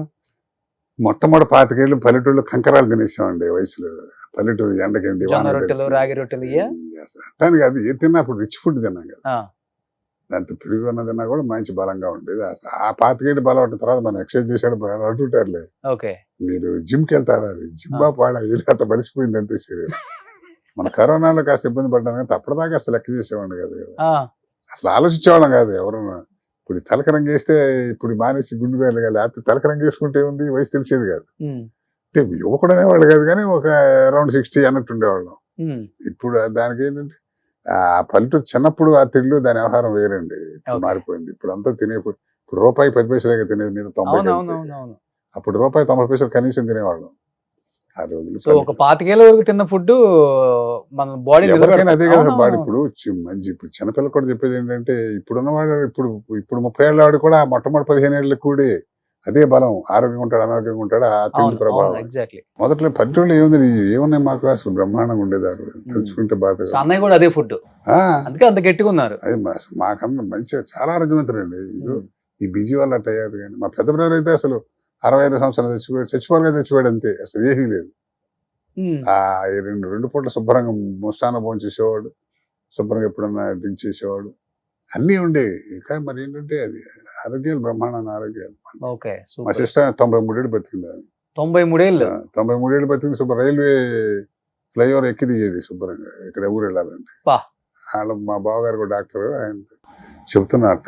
మొట్టమొదటి 25 ఏళ్ళు పల్లెటూళ్ళు కంకరాలు తినేసామండి వయసులో. పల్లెటూరు ఎండకండి, జొన్న రొట్టెలు, రాగి రొట్టెలు అట్టాను కాదు, ఏ తిన్నా అప్పుడు రిచ్ ఫుడ్ తిన్నాం కదా, దాంతో పెరుగు ఉన్న తిన్నా కూడా మంచి బలంగా ఉండేది. అసలు ఆ 25 ఏళ్ళు బలం పట్టిన తర్వాత మనం ఎక్సర్సైజ్ చేసాడు అంటుంటారులే. ఓకే. మీరు జిమ్కి వెళ్తారా, అది జిమ్మా పాడా ఏళ్ళు అట్లా బలిసిపోయింది అంతే శరీరం. మన కరోనాలో కాస్త ఇబ్బంది పడ్డాను కానీ అప్పటిదాకా అసలు లెక్క చేసేవాడిని కాదు కదా, అసలు ఆలోచించేవాళ్ళం కాదు ఎవరన్నా. ఇప్పుడు తలకరంగా వేస్తే ఇప్పుడు మానేసి గుండు వెళ్ళగాలి, లేకపోతే తలకరంగా వేసుకుంటే ఉంది వయసు తెలిసేది కాదు. అంటే యువకుడు అనేవాళ్ళు కాదు కానీ ఒక అరౌండ్ 60 అన్నట్టు ఉండేవాళ్ళం. ఇప్పుడు దానికి ఏంటంటే ఆ పల్లెటూరు చిన్నప్పుడు ఆ తిండ్లు దాని వ్యవహారం వేరండి, మారిపోయింది. ఇప్పుడు అంతా ఇప్పుడు రూపాయి 10 పైసలుగా తినేది, మీద 90. అప్పుడు రూపాయి 90 పైసలు కనీసం తినేవాళ్ళం ఆ రోజులు. సో ఒక 25 ఏళ్ళ వరకు తిన్న ఫుడ్ మన బాడీ ఎవరికైనా అదే కదా బాడీ. ఇప్పుడు ఇప్పుడు చిన్నపిల్లలు కూడా చెప్పేది ఏంటంటే, ఇప్పుడున్నవాడు ఇప్పుడు 30 ఏళ్ళ వాడు కూడా మొట్టమొదటి 15 ఏళ్ళకి కూడా అదే బలం, ఆరోగ్యంగా ఉంటాడు, అనారోగ్యంగా ఉంటాడు, ఆ తిండి ప్రభావం. మొదట్లో పల్లెటూళ్ళు ఏమున్నాయి మాకు, అసలు బ్రహ్మాండంగా ఉండేదారు, తెలుసుకుంటే బాధ. అన్నయ్య కూడా అదే ఫుడ్, అందుకే అంత గట్టిగా ఉన్నారు. అది మాకందరం మంచిగా చాలా ఆరోగ్యవంతులండి. ఈ బిజీ వల్ల అట్ట అయ్యారు. కానీ మా పెద్ద బ్రదర్ అయితే అసలు 65 సంవత్సరాలు చచ్చిపోయాడు చచ్చిపోయాడు అంతే, అసలు ఏమీ లేదు. ఆ 2 పూట్ల శుభ్రంగా ముస్తాన భోజనం చేసేవాడు, శుభ్రంగా ఎప్పుడన్నా డ్రింక్ చేసేవాడు, అన్నీ ఉండేవి. కానీ మరి ఏంటంటే అది ఆరోగ్యాలు, బ్రహ్మాండమైన ఆరోగ్యాలు. మా సిస్టర్ 93 ఏళ్ళు బతికింది. 93 ఏళ్ళు? 93 ఏళ్ళు బతికింది. శుభ్రం రైల్వే ఫ్లైఓవర్ ఎక్కి దిగేది శుభ్రంగా, ఇక్కడ ఊరు వెళ్ళాలంటే. వాళ్ళ మా బావగారు కూడా డాక్టర్, ఆయన చెబుతున్నట్ట.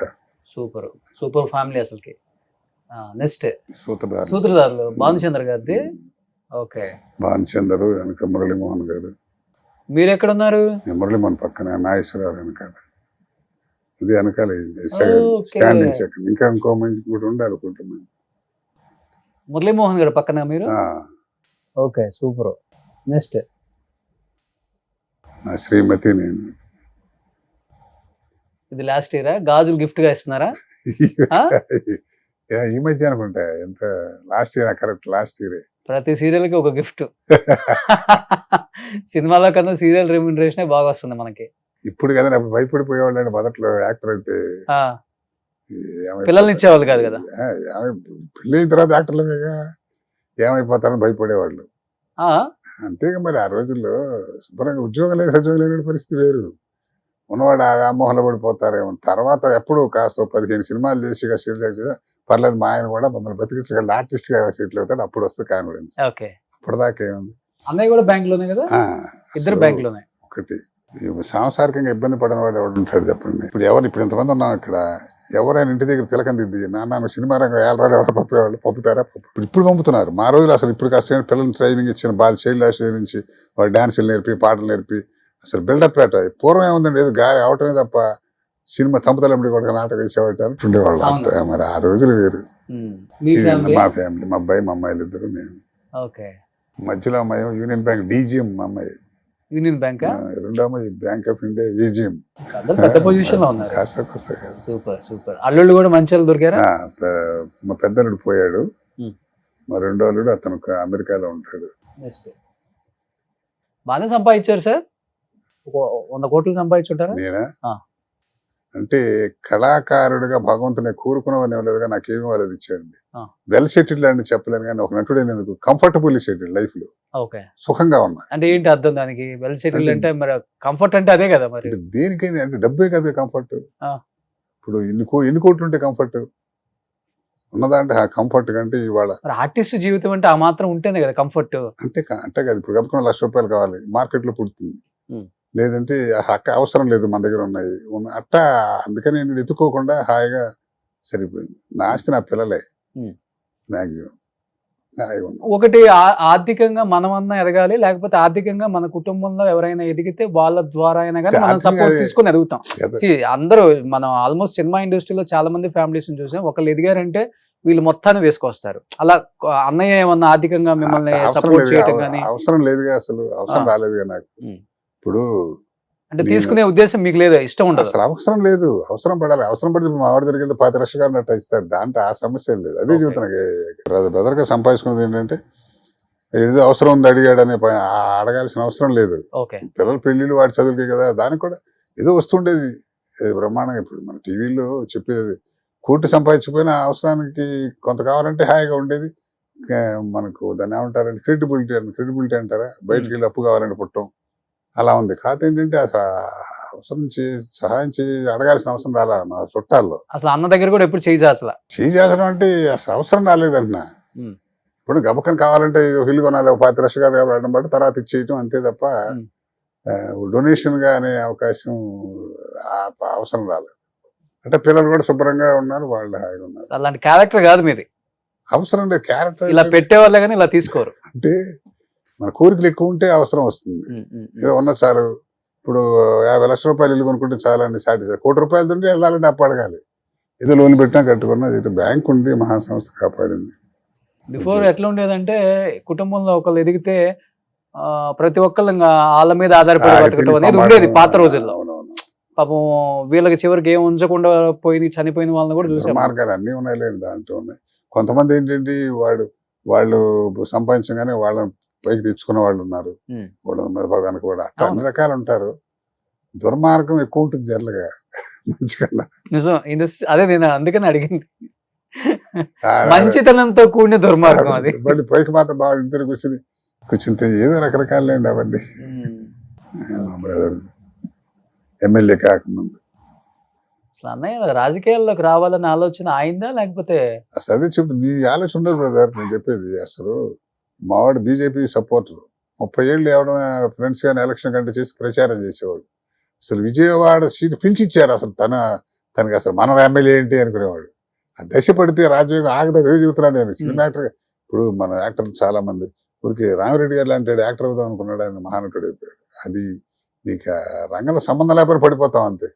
సూపర్ సూపర్ ఫ్యామిలీ అసలుకి. నెక్స్ట్ సూత్రధారులు భానుచంద్ర గారిది. ఓకే. భానుచంద్ర వెనక మురళీమోహన్ గారు. మీరు ఎక్కడ ఉన్నారు? మురళీమోహన్ పక్కన, నాగేశ్వరరావు వెనకాల, ఇది వెనకాల స్టాండింగ్ సెకండ్. ఇంకా ఇంకో మంచి కూడా ఉండాలి కుటుంబం. మురళీమోహన్ గారు పక్కన మీరు? Okay, super. నెక్స్ట్ నా శ్రీమతి, నేను. ఇది లాస్ట్ ఇయరా? గాజులు గిఫ్ట్ గా ఇస్తున్నారా? ఈ మధ్య అనుకుంటా, ఎంత last year, correct last year. ప్రతి సీరియల్ కి ఒక గిఫ్ట్. సినిమాలో కన్నా సీరియల్ రెమ్యూనరేషన్ బాగా వస్తుంది మనకి. ఇప్పుడు కదా, అప్పుడు భయపడిపోయేవాళ్ళు అండి మొదట్లో. యాక్టర్ అంటే పిల్లల్ని ఇచ్చేవాళ్ళు కాదు కదా, పెళ్ళి అయిన తర్వాత యాక్టర్లుగా ఏమైపోతారని భయపడేవాళ్ళు. అంతేగా మరి ఆ రోజుల్లో శుభ్రంగా ఉద్యోగం లేదు, సద్యోగం లేని పరిస్థితి వేరు. ఉన్నవాడు ఆ వ్యామోహంలో పడిపోతారేమో. తర్వాత ఎప్పుడు కాస్త 15 సినిమాలు చేసి పర్లేదు మా ఆయన కూడా మమ్మల్ని బతికించగల ఆర్టిస్ట్ గా సెటిల్ అవుతాడు, అప్పుడు వస్తుంది కాన్ఫిడెన్స్. ఓకే. అప్పటిదాకా ఏముంది. అన్నయ్య కూడా బ్యాంక్ లోనే కదా? ఆ, ఇద్దరు అసలు బ్యాంక్ లోనే. ఒకటి సాంసారికంగా ఇబ్బంది పడిన వాడు ఎవడు ఉంటాడు చెప్పండి. ఇప్పుడు ఇంతమంది ఉన్నాం ఇక్కడ, ఎవరైనా ఇంటి దగ్గర తిలకం దిద్ది నాన్న సినిమా రంగం ఏళ్ళరాలు ఎవరు పంపేవాళ్ళు, పంపుతారా? ఇప్పుడు పంపుతున్నారు. మా రోజులు అసలు ఇప్పుడు కాస్త పిల్లల్ని ట్రైనింగ్ ఇచ్చిన చైల్డ్ హాస్టల్ నుంచి వాళ్ళు డాన్సులు నేర్పి పాటలు నేర్పి అసలు బిల్డప్ పెట్ట. పూర్వం ఏముందండి, ఏదో గాలి అవటమే తప్ప సినిమా చంపుతలమ్మడి కూడా నాటకం వేసేవాళ్ళు ఉండేవాళ్ళు. మరి ఆ రోజులు వేరు. మా ఫ్యామిలీ, మా అబ్బాయి మా అమ్మాయిలు ఇద్దరు, నేను. మధ్యలో అమ్మాయి యూనియన్ బ్యాంక్ డీజీఎం, మా అమ్మాయి యూనియన్ బ్యాంక్, రెండో అమ్మాయి బ్యాంక్ ఆఫ్ ఇండియా ఏజీఎం. పెద్ద పొజిషన్ లో ఉన్నారు. కాస్త సూపర్ సూపర్. అల్లుళ్ళు కూడా మంచి వాళ్ళు దొరికారా? మా పెద్దలుడు పోయాడు, మా రెండో అల్లుడు అతను అమెరికాలో ఉంటాడు. బాగానే సంపాదించారు సార్, 100 కోట్లు సంపాదించుంటారా? నేనా అంటే కళాకారుడిగా భగవంతుని కోరుకున్నవని ఇవ్వలేదుగా, నాకేమి వాళ్ళది ఇచ్చాడండి. వెల్ సెటిల్డ్ అని చెప్పలేను కానీ ఒక నటుడు ఎందుకు కంఫర్టబుల్ సెటిల్డ్ లైఫ్ లో, సుఖంగా ఉన్నా. అంటే ఏంటి అర్థం దానికి? వెల్ సెటిల్డ్ అంటే మరి కంఫర్ట్ అంటే అదే కదా మరి. దేనికైంది అంటే డబ్బే కదా కంఫర్ట్. ఇప్పుడు ఎన్ని కోట్లు ఉంటే కంఫర్ట్ ఉన్నదంటే ఆ కంఫర్ట్ కంటే ఇవాళ ఆర్టిస్ట్ జీవితం అంటే ఆ మాత్రం ఉంటేనే కదా కంఫర్ట్. అంటే కదా ఇప్పుడు గబుకున్న ₹1,00,000 కావాలి, మార్కెట్ లో పుడుతుంది. లేదంటే హక్క అవసరం లేదు, మన దగ్గర ఉన్నాయి అట్టా. అందుకని నేను ఎత్తుకోకుండా హాయిగా సరిపోయింది. నా ఆస్తి నా పిల్లలే మాక్సిమం. ఒకటి ఆర్థికంగా మనమన్నా ఎదగాలి, లేకపోతే ఆర్థికంగా మన కుటుంబంలో ఎవరైనా ఎదిగితే వాళ్ళ ద్వారా అయినా కానీ మనం సపోర్ట్ తీసుకొని ఎదుగుతాం. అందరూ మనం ఆల్మోస్ట్ సినిమా ఇండస్ట్రీలో చాలా మంది ఫ్యామిలీస్ చూసాం, ఒకళ్ళు ఎదిగారంటే వీళ్ళు మొత్తాన్ని వేసుకొస్తారు. అలా అన్నయ్య ఏమన్నా ఆర్థికంగా మిమ్మల్ని సపోర్ట్ చేయటం కానీ? అవసరం లేదుగా, అసలు అవసరం రాలేదుగా నాకు. ఇప్పుడు అంటే తీసుకునే ఉద్దేశం మీకు లేదా? ఇష్టం ఉండదు అసలు, అవసరం లేదు. అవసరం పడాలి, అవసరం పడితే మా వాడి దగ్గరికి 10 లక్షలు అన్నట్టు ఇస్తాడు, దాంట్లో ఆ సమస్య లేదు. అదే చెబుతున్నాను, బ్రదర్గా సంపాదించుకున్నది ఏంటంటే ఏదో అవసరం ఉంది అడిగాడు అనే అడగాల్సిన అవసరం లేదు. పిల్లల పెళ్లిళ్ళు వాడి చదువులకి కదా, దానికి కూడా ఏదో వస్తుండేది బ్రహ్మాండంగా. ఇప్పుడు మన టీవీలో చెప్పేది కోటి సంపాదించిపోయిన అవసరానికి కొంత కావాలంటే హాయిగా ఉండేది. మనకు దాన్ని ఏమంటారంటే క్రెడిబిలిటీ అంటారా, బయటికి వెళ్ళి అప్పు కావాలని పుట్టడం అలా ఉంది. కాదు ఏంటంటే అసలు అవసరం సహాయం అడగాల్సిన అవసరం రాలా మా చుట్టాల్లో. అసలు అన్న దగ్గర కూడా ఎప్పుడు చేయాల్సిన అంటే అసలు అవసరం రాలేదంటున్నా. ఇప్పుడు గబకం కావాలంటే ఇల్లు కొనాలి, 10 లక్షలు అడగడం బట్టి తర్వాత ఇచ్చేయటం అంతే తప్ప డొనేషన్ గా అనే అవకాశం అవసరం రాలేదు. అంటే పిల్లలు కూడా శుభ్రంగా ఉన్నారు, వాళ్ళు హాయిగా ఉన్నారు. అలాంటి క్యారెక్టర్ కాదు మీది. అవసరం లేదు క్యారెక్టర్, ఇలా పెట్టేవాళ్ళే కానీ ఇలా తీసుకోరు. అంటే మన కోరికలు ఎక్కువ ఉంటే అవసరం వస్తుంది. ఏదో ఉన్న చాలు. ఇప్పుడు 50 లక్షల రూపాయలు ఇల్లు కొనుక్కుంటే చాలా అండి సాటిస్ఫై. ₹1,00,00,000 తింటే వెళ్ళాలంటే అప్పు అడగాలి. ఏదో లోన్ పెట్టినా కట్టుకున్నా, ఏదో బ్యాంక్ ఉంది, మహాసంస్థ కాపాడింది. బిఫోర్ ఎట్లా ఉండేదంటే కుటుంబంలో ఒకళ్ళు ఎదిగితే ప్రతి ఒక్కళ్ళు వాళ్ళ మీద ఆధారపడి బతకడం అనేది ఉండేది పాత రోజుల్లో. పాపం వీళ్ళకి చివరికి ఏం ఉంచకుండా చనిపోయిన వాళ్ళని కూడా చూసాం. మార్గాలు అన్నీ ఉన్నాయిలేండి, దాంట్లో ఉన్నాయి. కొంతమంది ఏంటంటే వాళ్ళు సంపాదించగానే వాళ్ళని పైకి తెచ్చుకున్న వాళ్ళు ఉన్నారు, వెనక కూడా అట్లా అన్ని రకాలు ఉంటారు. దుర్మార్గం ఎక్కువ ఉంటుంది జనరల్గా మంచికన్నా. నిజం, అదే నేను అందుకని అడిగింది. మంచితనంతో కూడిన దుర్మార్గం అది. మళ్ళీ పైకి మాత్రం బాగా ఇద్దరు కూర్చుని ఏదో రకరకాలండి అవన్నీ. మా బ్రదర్ ఎమ్మెల్యే కాకముందు అసలు అన్నయ్య రాజకీయాల్లోకి రావాలని ఆలోచన ఆయిందా లేకపోతే? అసలు అదే చెప్తుంది, నీ ఆలోచన ఉండదు బ్రదర్. నేను చెప్పేది అసలు మావాడు బీజేపీ సపోర్టర్. 30 ఏళ్ళు ఎవరైనా ఫ్రెండ్స్ కానీ ఎలక్షన్ కంటే చేసి ప్రచారం చేసేవాడు. అసలు విజయవాడ సీటు పిలిచిచ్చారు. అసలు తనకి అసలు మన ఎమ్మెల్యే ఏంటి అనుకునేవాడు. ఆ దశ పడితే రాజయోగం ఆగదా చెబుతున్నాడు నేను. సినిమా యాక్టర్, ఇప్పుడు మన యాక్టర్లు చాలా మంది ఊరికి రామిరెడ్డి గారు లాంటి యాక్టర్ అవుదాం అనుకున్నాడు, ఆయన మహానటుడు అయిపోయాడు. అది నీకు రంగంలో సంబంధం లేకపోతే పడిపోతాం అంతే.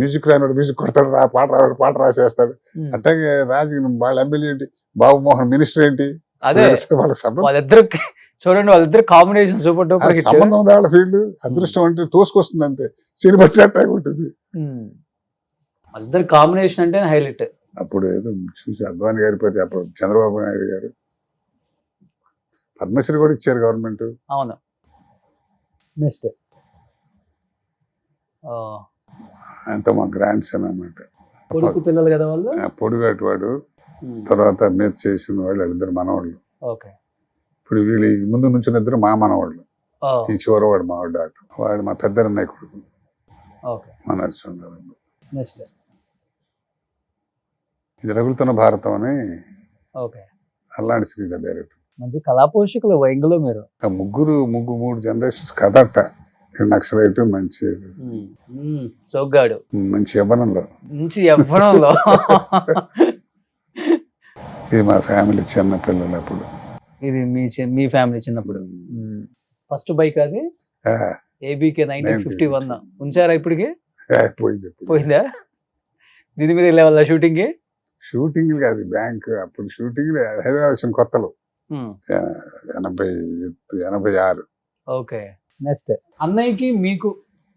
మ్యూజిక్ రానివాడు మ్యూజిక్ కొడతాడు, పాట రాసేస్తాడు. అట్లాగే వాళ్ళ ఎమ్మెల్యే ఏంటి, బాబు మోహన్ మినిస్టర్ ఏంటి, చూడండి వాళ్ళిద్దరు కాంబినేషన్ సూపర్ డూపర్ హిట్. సంబంధం ఉంది వాళ్ళ ఫీల్డ్. అదృష్టం అంటే తోసుకొస్తుంది అంతే, సినిమా పట్టినట్టే ఉంటుంది. వాళ్ళిద్దరు కాంబినేషన్ అంటే హైలైట్. అప్పుడు ఏదో చూసి అద్వాని గారి పోతే అప్పుడు చంద్రబాబు నాయుడు గారు పద్మశ్రీ కూడా ఇచ్చారు గవర్నమెంట్. అవును. నెక్స్ట్ అంత మా గ్రాండ్ సన్ అన్నమాట. కొడుకు పిల్లలు కదా వాళ్ళు. పొడుగాటి వాడు, తర్వాత మీద చేసిన వాళ్ళు వాళ్ళిద్దరు మనవాళ్ళు. ఇప్పుడు వీళ్ళు ముందు నుంచి ఇద్దరు మా మనవాళ్ళు. ఈ చివరవాడు మావాడు డాక్టర్, వాడు మా పెద్దన్నయ్య కొడుకు, మా నరసింహారావు. ఇది రగులుతున్న భారతం అని ఓకే. అల్లాంటి శ్రీధర్ డైరెక్టర్. మంచి కళా పోషకులు వైంగులో మీరు. ఆ మూడు జనరేషన్స్ కథట. నక్సలైట్ మంచి సోగ్గాడు మంచి యవ్వనంలో. మంచి యవ్వనంలో. ఇది మా ఫ్యామిలీ చిన్న పిల్లలు అప్పుడు. ఇది మీ ఫ్యామిలీ చిన్నప్పుడు. ఫస్ట్ బైక్ అది ఆ, ఏబీకే 1951 ఉంచారా ఇప్పటికి? పోయింది. పోయిందా? దీని మీద వెళ్ళేవాళ్ళ షూటింగ్ కి? షూటింగ్ కాదు, బ్యాంక్ అప్పుడు షూటింగ్ హైదరాబాద్ వచ్చిన కొత్తలో 86. ఓకే. నెక్స్ట్ అన్నయ్యకి మీకు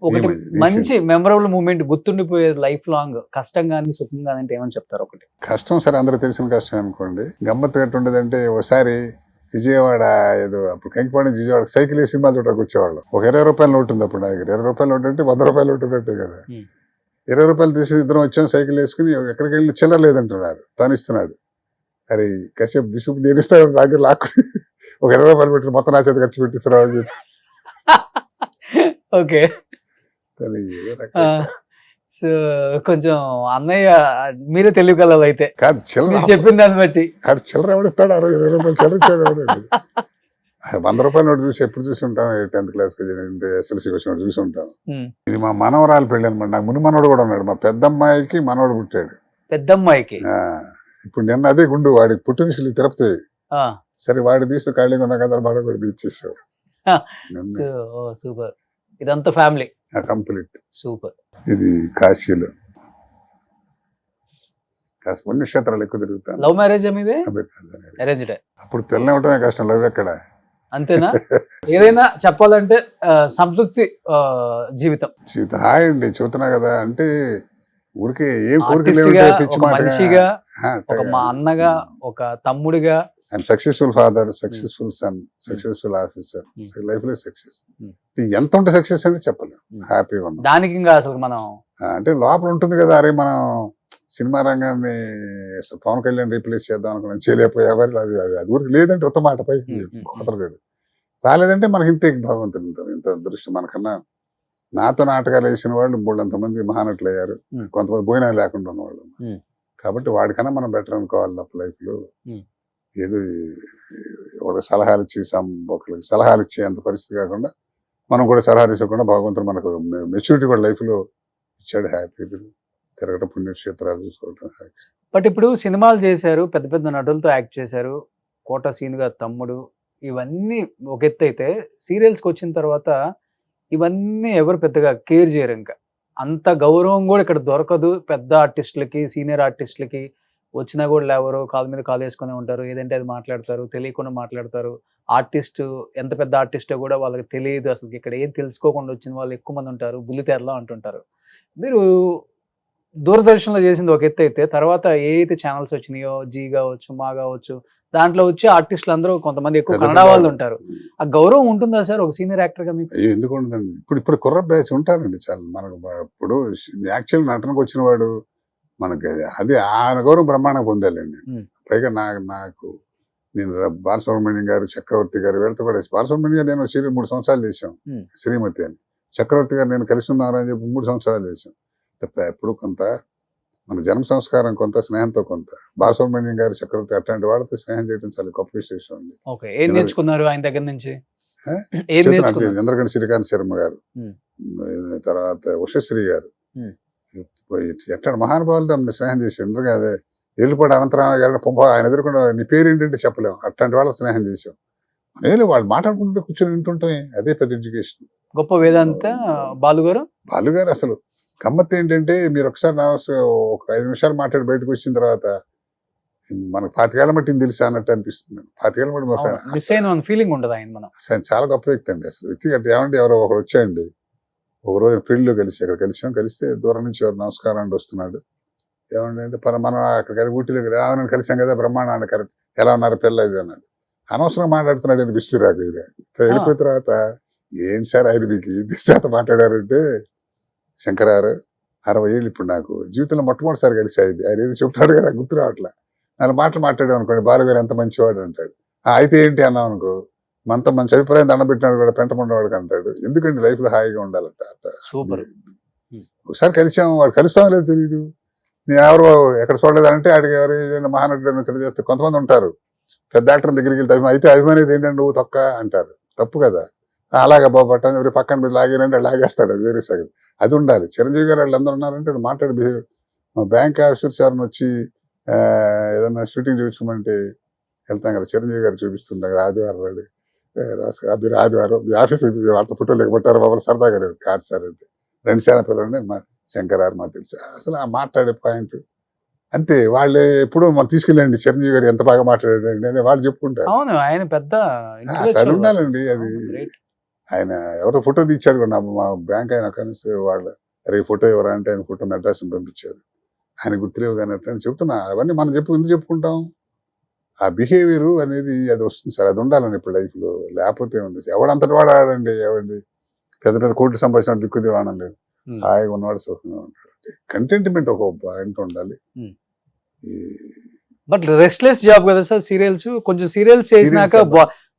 ఒకటి ఏమండి, మంచి మెమరబుల్ మూమెంట్ గుర్తుండిపోయేది లైఫ్ లాంగ్, కష్టం గానీ సుఖం గానీ అంటే ఏమని చెప్తారు? ఒకటి కష్టం సరే అందరూ తెలిసిన కష్టం అనుకోండి. గమ్మత్తు ఎట్టు ఉండదంటే ఒకసారి విజయవాడ ఏదో అప్పుడు కంకిపాడు నుంచి విజయవాడ సైకిల్ వేసి సినిమా చూడడానికి వచ్చేవాళ్ళం. ఒక 20 రూపాయల నోటు ఉంది అప్పుడు నా దగ్గర. 20 రూపాయల నోటు అంటే 100 రూపాయల నోటు ఉన్నట్టే కదా. 20 రూపాయలు తీసి ఇద్దరం వచ్చాం, సైకిల్ వేసుకుని ఎక్కడికి వెళ్ళి చిల్లర లేదంటున్నారు, తను ఇస్తున్నాడు. అరే కాసేపు బిసుపు నేను ఇస్తాను దగ్గర లాక్కుని ఒక 20 రూపాయలు పెట్టి మొత్తం నా చేత ఖర్చు పెట్టిస్తారా అని చెప్పి. ఓకే. కానీ ఏదో రకం. సో కొంచెం అన్నయ్య మీరే తెలియగలవు అయితే కాదు చిల్లర మీరు చెప్పిన దాన్ని బట్టి. ఆడు చిల్లర ఎవడిస్తాడు? 20 రూపాయలు చిల్లర ఇచ్చాడు ఎవడండి? 100 రూపాయల నోటు చూసి ఎప్పుడు చూసి ఉంటాం, 10th క్లాస్కి SLCకి వచ్చినప్పుడు చూసి ఉంటాం. ఇది మా మనవరాలు పెళ్ళి అనమాట. నాకు ముని మనవడు కూడా ఉన్నాడు. మా పెద్దమ్మాయికి మనవడు పుట్టాడు. పెద్దమ్మాయికి ఇప్పుడు నిన్న అదే గుండు వాడికి పుట్టినరోజు తిరుపతి. సరే వాడి తీస్తూ ఖాళీగా ఉన్న కదా బాడ కూడా తీసేసావు. సూపర్. ఇదంతా ఫ్యామిలీ కంప్లీట్. సూపర్. ఇది కాశీలో కాస్త పుణ్యక్షేత్రాలు ఎక్కువ తిరుగుతాను. లవ్ మ్యారేజ్ మీదే? అరేంజ్డ్. అప్పుడు పిల్లలు ఇవ్వటమే కష్టం, లవ్ ఎక్కడ. అంతేనా? ఏదైనా చెప్పాలంటే సంతృప్తి జీవితం. హాయ్ అండి చెబుతున్నా కదా. అంటే ఊరికే ఏం కోరిక మనిషిగా, ఒక మా అన్నగా, ఒక తమ్ముడిగా, and successful father, successful son, successful officer, life లో సక్సెస్. ఎంత ఉంటే సక్సెస్ అంటే చెప్పలేము. హ్యాపీగా ఉన్నాం దానికి. ఇంకా అసలు మనం అంటే లోపల ఉంటుంది కదా. అరే మనం సినిమా రంగాన్ని పవన్ కళ్యాణ్ రీప్లేస్ చేద్దాం అనుకున్నాం, చేయలేకపోయేవారు. అది ఊరికి లేదంటే ఉత్తమ మాట పైకి కోతలగాడు రాలేదంటే మనకి ఇంతే భగవంతుడు ఉంటారు. ఇంత దృష్టి మనకన్నా. నాతో నాటకాలు వేసిన వాళ్ళు బోళ్ళంతమంది మహానటులు అయ్యారు, కొంతమంది భోజనాలు లేకుండా ఉన్నవాళ్ళు. కాబట్టి వాడికన్నా మనం బెటర్ అనుకోవాలి తప్ప లైఫ్ లో. ఏదో ఒక సలహాలు ఇచ్చి ఒకరికి సలహాలు ఇచ్చే అంత పరిస్థితి కాకుండా మనం కూడా సలహాలు ఇవ్వకుండా భగవంతుడు మనకు మెచ్యూరిటీ కూడా లైఫ్ లో ఇచ్చాడు. హ్యాపీ తిరగటం, పుణ్యక్షేత్రాలు చూసుకోవటం. బట్ ఇప్పుడు సినిమాలు చేశారు, పెద్ద పెద్ద నటులతో యాక్ట్ చేశారు, కోట సీన్ గారి తమ్ముడు, ఇవన్నీ ఒక ఎత్తు అయితే సీరియల్స్కి వచ్చిన తర్వాత ఇవన్నీ ఎవరు పెద్దగా కేర్ చేయరు. ఇంకా అంత గౌరవం కూడా ఇక్కడ దొరకదు. పెద్ద ఆర్టిస్టులకి, సీనియర్ ఆర్టిస్టులకి వచ్చినా కూడా లేవరు, కాలు మీద కాలు వేసుకునే ఉంటారు, ఏదంటే అది మాట్లాడతారు, తెలియకుండా మాట్లాడతారు. ఆర్టిస్ట్ ఎంత పెద్ద ఆర్టిస్టో కూడా వాళ్ళకి తెలియదు. అసలు ఇక్కడ ఏం తెలుసుకోకుండా వచ్చిన వాళ్ళు ఎక్కువ మంది ఉంటారు, బుల్లితెరలో అంటుంటారు. మీరు దూరదర్శన్లో చేసింది ఒక ఎత్తు అయితే, తర్వాత ఏ అయితే ఛానల్స్ వచ్చినాయో, జీ కావచ్చు, మా కావచ్చు, దాంట్లో వచ్చే ఆర్టిస్టులు అందరూ కొంతమంది ఎక్కువ కన్నడ వాళ్ళు ఉంటారు. ఆ గౌరవం ఉంటుందా సార్ ఒక సీనియర్ యాక్టర్ గా మీకు? ఎందుకు ఉండదండి. ఇప్పుడు కుర్ర బ్యాచ్ ఉంటారండి చాలా. మనకు ఇప్పుడు యాక్చువల్ నటనకు వచ్చిన వాడు మనకి అది ఆ గౌరవం బ్రహ్మాండంగా పొందాలండి. పైగా నాకు నేను బాలసుబ్రహ్మణ్యం గారు, చక్రవర్తి గారు వీళ్ళతో కూడా, బాలసుబ్రహ్మణ్యం గారు నేను సీరియల్ 3 సంవత్సరాలు చేసాం, శ్రీమతి అని. చక్రవర్తి గారు నేను కలిసి ఉందామని చెప్పి 3 సంవత్సరాలు చేసాం. ఎప్పుడు కొంత మన జన్మ సంస్కారం, కొంత స్నేహంతో కొంత. బాలసుబ్రహ్మణ్యం గారు, చక్రవర్తి అట్లాంటి వాళ్ళతో స్నేహం చేయడం చాలా గొప్ప విశేషం అండి. ఏం నేర్చుకున్నారు ఆయన దగ్గర నుంచి? చంద్రగండి శ్రీకాంత్ శర్మ గారు, తర్వాత ఉషశ్రీ గారు, ఎట్లా మహానుభావులతో స్నేహం చేసి ఎందుకంటే అదే వెళ్ళిపోయి అనంతరామ గారు పంప ఆయన ఎదుర్కొంటే నీ పేరు ఏంటంటే చెప్పలేము, అట్లాంటి వాళ్ళ స్నేహం చేసాం. నేను వాళ్ళు మాట్లాడుకుంటూ కూర్చొని వింటుంటామే, అదే పెద్ద ఎడ్యుకేషన్. గొప్ప వేదాంత బాలుగారు అసలు గమ్మత్తు ఏంటంటే మీరు ఒకసారి ఒక 5 నిమిషాలు మాట్లాడి బయటకు వచ్చిన తర్వాత మనకు 25 ఏళ్ల మట్టి తెలుసా అన్నట్టు అనిపిస్తుంది. 25 ఏళ్ల మట్టి మిస్ అయిన ఫీలింగ్ ఉండదు ఆయన. మనం చాలా గొప్ప వ్యక్తి అండి అసలు. వ్యక్తిగత ఏమంటే ఎవరో ఒకరు వచ్చాయండి ఒకరోజు పెళ్లిలో కలిస్తే దూరం నుంచి ఎవరు నమస్కారం అండి వస్తున్నాడు, ఏమండి అంటే మనం అక్కడ ఊటీలో కలిసాం కదా బ్రహ్మాండ కరెక్ట్, ఎలా ఉన్నారు పిల్ల ఇది అన్నాడు. అనవసరంగా మాట్లాడుతున్నాడు అని బిస్తి రాకు. ఇది వెళ్ళిపోయిన తర్వాత ఏంటి సార్ ఆయన మీకు ఇది శాత మాట్లాడారంటే, శంకరారు 60 ఏళ్ళు ఇప్పుడు నాకు జీవితంలో మొట్టమొదటిసారి కలిసి ఆయన ఏదో చెప్తాడు కదా గుర్తు రావట్లా. నాలుగు మాటలు మాట్లాడాం అనుకోండి, బాలుగారు ఎంత మంచివాడు అంటాడు. అయితే ఏంటి అన్నాం అనుకో, మనతో మంచి అభిప్రాయం దండం పెట్టినాడు కూడా పెంటమండవాడికి అంటాడు. ఎందుకంటే లైఫ్ లో హాయిగా ఉండాలంట. సూపర్. ఒకసారి కలిసాము, వాడు కలుస్తామో లేదో తెలియదు. నేను ఎవరు ఎక్కడ చూడలేదంటే ఆడికి ఎవరు మహానటుడు ఇతడు చేస్తే కొంతమంది ఉంటారు. పెద్ద యాక్టర్ దగ్గరికి వెళ్తే అయితే అభిమాని ఏంటంటే నువ్వు తొక్క అంటారు. తప్పు కదా. అలాగే బాబు అట్ట ఎవరి పక్కన మీరు లాగారంటే లాగేస్తాడు, అది వేరే సంగతి. అది ఉండాలి. చిరంజీవి గారు వాళ్ళు అందరూ ఉన్నారంటే మాట్లాడి బిహేవ్. మా బ్యాంక్ ఆఫీసర్స్ ఎవరిని వచ్చి ఏదన్నా షూటింగ్ చూపించమంటే వెళ్తాం కదా, చిరంజీవి గారు చూపిస్తుంటాం కదా, ఆదివారం రాడు మీరు ఆదివారం మీ ఆఫీస్ వాళ్ళతో ఫోటో లేకపోతారు బాబు సరదా గారు కాదు సార్ అంటే 2 శాతం పిల్లలు మా శంకర్ ఆరు మాకు తెలుసు. అసలు ఆ మాట్లాడే పాయింట్ అంతే. వాళ్ళు ఎప్పుడు మనం తీసుకెళ్ళండి చిరంజీవి గారు ఎంత బాగా మాట్లాడారండి అని వాళ్ళు చెప్పుకుంటారు. అవును, ఆయన పెద్ద అది ఉండాలండి. అది ఆయన ఎవరో ఫోటో తీర్చాడు కూడా మా బ్యాంక్ ఆయన కనిస్తే వాళ్ళు అరే ఫోటో ఎవరా అంటే ఆయన ఫోటో మెడ్రాస్ పంపించారు. ఆయన గుర్తులేవు కానీ అట్లా చెప్తున్నా. అవన్నీ మనం ఎందుకు చెప్పుకుంటాం? ఆ బిహేవియర్ అనేది అది వస్తుంది సార్. అది ఉండాలండి ఇప్పుడు లైఫ్ లో. లేకపోతే ఉంది ఎవడంతటి వాడు ఆడండి. ఎవడి పెద్ద పెద్ద కోట్లు సంపాదించిన దిక్కు దివాణం లేదు. హాయిగా ఉన్నవాడు సుఖంగా ఉంటాడు. కంటెంట్మెంట్ ఒక పాయింట్ ఉండాలి. బట్ రెస్ట్లెస్ జాబ్ కదా సార్ సీరియల్స్. కొంచెం సీరియల్స్ చేసినాక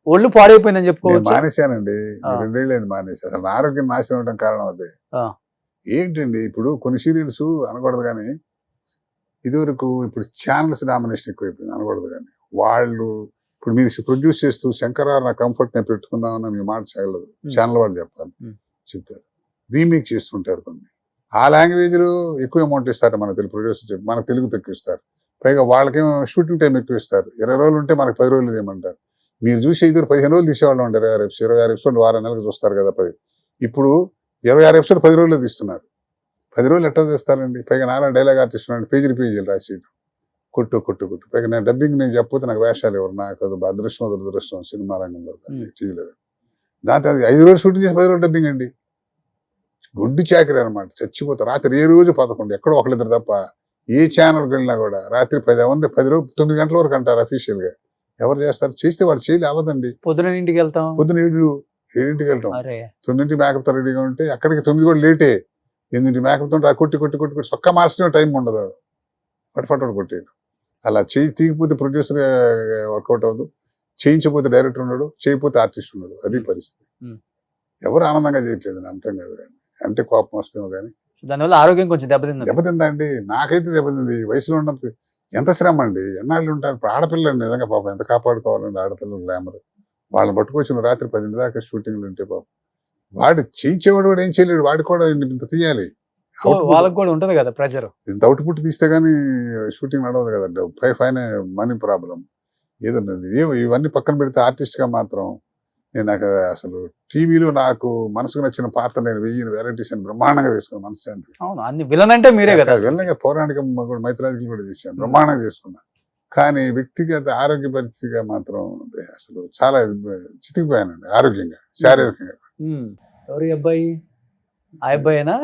ఒళ్ళు పాడైపోయిందని చెప్పుకోవచ్చు. మానేశానండి, 2 ఏళ్ళు అయింది మానేసి. అసలు నారోగ్యం నాశనం అవడం కారణం అదే. ఏంటండి ఇప్పుడు కొన్ని సీరియల్స్ అనకూడదు కానీ ఇదివరకు ఇప్పుడు ఛానల్స్ డామినేషన్ ఎక్కువైపోయింది అనకూడదు కానీ వాళ్ళు ఇప్పుడు మీరు ప్రొడ్యూస్ చేస్తూ శంకరారు నా కంఫర్ట్ నేను పెట్టుకుందామన్నా మీ మాట చేయలేదు. ఛానల్ వాళ్ళు చెప్పాలి చెప్తారు. రీమేక్ చేస్తుంటారు కొన్ని. ఆ లాంగ్వేజ్ లో ఎక్కువ అమౌంట్ ఇస్తారు మన తెలుగు ప్రొడ్యూసర్, మన తెలుగు తక్కువ ఇస్తారు. పైగా వాళ్ళకేమో షూటింగ్ టైం ఎక్కువ ఇస్తారు. 20 రోజులు ఉంటే మనకు 10 రోజులు ఏమంటారు. మీరు చూసి ఇద్దరు 15 రోజులు తీసేవాళ్ళు ఉంటారు. 26 ఎపిసోడ్ వారం నెలలకు చూస్తారు కదా 10. ఇప్పుడు 26 ఎపిసోడ్ 10 రోజుల్లో తీస్తున్నారు. 10 రోజులు ఎట్లా చేస్తారండి. పైగా నాన్న డైలాగ్ ఆర్టిస్ట్ పేజీలు రాసి కొట్టు. పైగా నేను డబ్బింగ్ నేను చెప్పకపోతే నాకు వేషాలు ఎవరు. నాకు అది అదృష్టం సినిమా రంగంలో టీవీలో. దాంతో 5 రోజులు షూటింగ్ చేసి 10 రోజులు డబ్బింగ్ అండి. గుడ్డి చాకరీ అనమాట. చచ్చిపోతారు. రాత్రి ఏ రోజు 11 ఎక్కడో ఒకళ్ళిద్దరు తప్ప ఏ ఛానల్కి వెళ్ళినా కూడా రాత్రి 10 రోజులు 9 గంటల వరకు అంటారు అఫీషియల్ గా. ఎవరు చేస్తారు? చేస్తే వాళ్ళు చేయలే అవ్వదండి. పొద్దున ఇంటికి వెళ్తాం, పొద్దున 7ంటికి వెళ్తాం, 9ంటికి మేకప్ తో రెడీగా ఉంటే అక్కడికి 9 కూడా లేటే. 8ంటికి మేకప్ తో కొట్టి సొక్క మార్చడం టైం ఉండదు. పట్టుపట్టు కొట్టేయడం. అలా తీగిపోతే ప్రొడ్యూసర్ వర్కౌట్ అవ్వదు, చేయించకపోతే డైరెక్టర్ ఉన్నాడు, చేయకపోతే ఆర్టిస్ట్ ఉన్నాడు. అది పరిస్థితి. ఎవరు ఆనందంగా చేయట్లేదు అంటాం కదా. అంటే కోపం వస్తేమో కానీ దానివల్ల ఆరోగ్యం కొంచెం దెబ్బతిందండి. నాకైతే దెబ్బతింది. వయసులో ఉన్నప్పుడు ఎంత శ్రమ అండి. ఎన్నాళ్ళు ఉంటారు. ఇప్పుడు ఆడపిల్లలు నిజంగా పాపం ఎంత కాపాడుకోవాలండి. ఆడపిల్లలు గ్లామర్ వాళ్ళని పట్టుకొచ్చిన రాత్రి 10 దాకా షూటింగ్లు ఉంటే పాపం వాడు చేయించేవాడు కూడా ఏం చేయలేడు. వాడు కూడా ఇంత తీయాలి. వాళ్ళకి కూడా ఉంటది కదా ప్రెజర్. ఇంత అవుట్పుట్ తీస్తే గానీ షూటింగ్ నడవదు కదండి. పైన మనీ ప్రాబ్లం ఏదన్నా. ఇవన్నీ పక్కన పెడితే ఆర్టిస్ట్ గా మాత్రం నేను నాకు అసలు టీవీలో నాకు మనసుకు నచ్చిన పాత్ర నేను 1000 వెరైటీస్ అని బ్రహ్మాండంగా వేసుకున్నాను. మనశ్శాంతి. అవును, అన్ని విలన్ అంటే మీరే కదా. విలన్ పౌరాణిక మైథలాజికల్ కూడా చేశాను, బ్రహ్మాండంగా చేసుకున్నా. కానీ వ్యక్తిగత ఆరోగ్య పరిస్థితిగా మాత్రం అసలు చాలా చితికిపోయానండి. ఆరోగ్యంగా, శారీరకంగా. ఎవరి అబ్బాయి? ఆ అబ్బాయినా?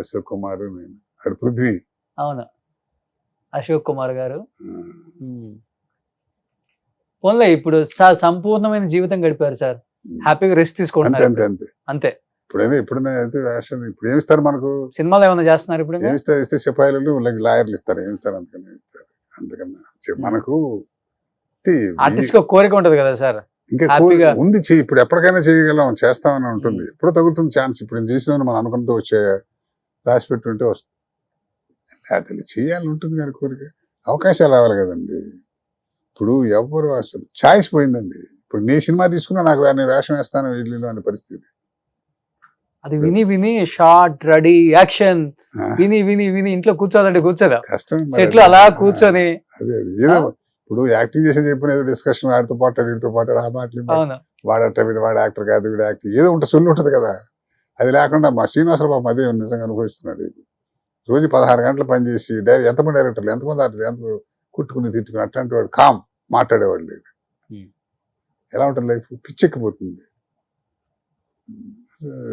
అశోక్ కుమార్, నేను అక్కడ పృథ్వీ. అవును, అశోక్ కుమార్ గారు. పోన్లే, ఇప్పుడు సంపూర్ణమైన జీవితం గడిపారు సార్. హ్యాపీగా రెస్ట్ తీసుకోండి. అంతే. ఎప్పుడైనా అయితే వేషం ఇప్పుడు ఏమిస్తారు మనకు? సినిమాలు ఏమైనా చేస్తున్నారు ఇప్పుడు? ఇస్తే సిపాయిలు లాయర్లు ఇస్తారు. ఏమిస్తారు? అందుకని ఇస్తారు. అందుకని మనకు ఆర్టిస్ట్ కి కోరిక ఉంటది కదా సార్. ఇంకా ఉంది. ఇప్పుడు ఎప్పటికైనా చేయగలం, చేస్తామని ఉంటుంది. ఎప్పుడు తగ్గుతుంది ఛాన్స్. ఇప్పుడు నేను చేసిన మనం అనుకుంటూ వచ్చే రాసి పెట్టుంటే వస్తుంది. చేయాలని ఉంటుంది కానీ కోరిక, అవకాశాలు రావాలి కదండి. ఇప్పుడు ఎవరు అసలు ఛాయిస్ పోయిందండి. ఇప్పుడు నీ సినిమా తీసుకున్నా నాకు నేను వేషం వేస్తాను ఇల్లు అనే పరిస్థితి. అది విని షార్ట్ రెడీ యాక్షన్ విని ఇంట్లో కూర్చోదంటే కూర్చోదా? కష్టం. సెట్ లో అలా కూర్చొని అదే ఏదో ఇప్పుడు యాక్టింగ్ చేసేది చెప్పిన ఏదో డిస్కషన్ వాడితో పాటు వీడితో పాటు ఆ మాటలు వాడట వీడు వాడు యాక్టర్ కాదు వీడు యాక్టింగ్ ఏదో ఉంటుంది, సొల్లు ఉంటుంది కదా. అది లేకుండా మా శ్రీనివాసరావు పాపం అదే నిజంగా అనుభవిస్తున్నాడు. రోజు 16 గంటలు పనిచేసి ఎంతమంది డైరెక్టర్లు, ఎంతమంది ఆర్టిస్టులు, ఎంత కుట్టుకుని తిట్టుకుని అట్లాంటి వాడు కామ్ మాట్లాడేవాడు లేడు. ఎలా ఉంటుంది లైఫ్? పిచ్చెక్కిపోతుంది.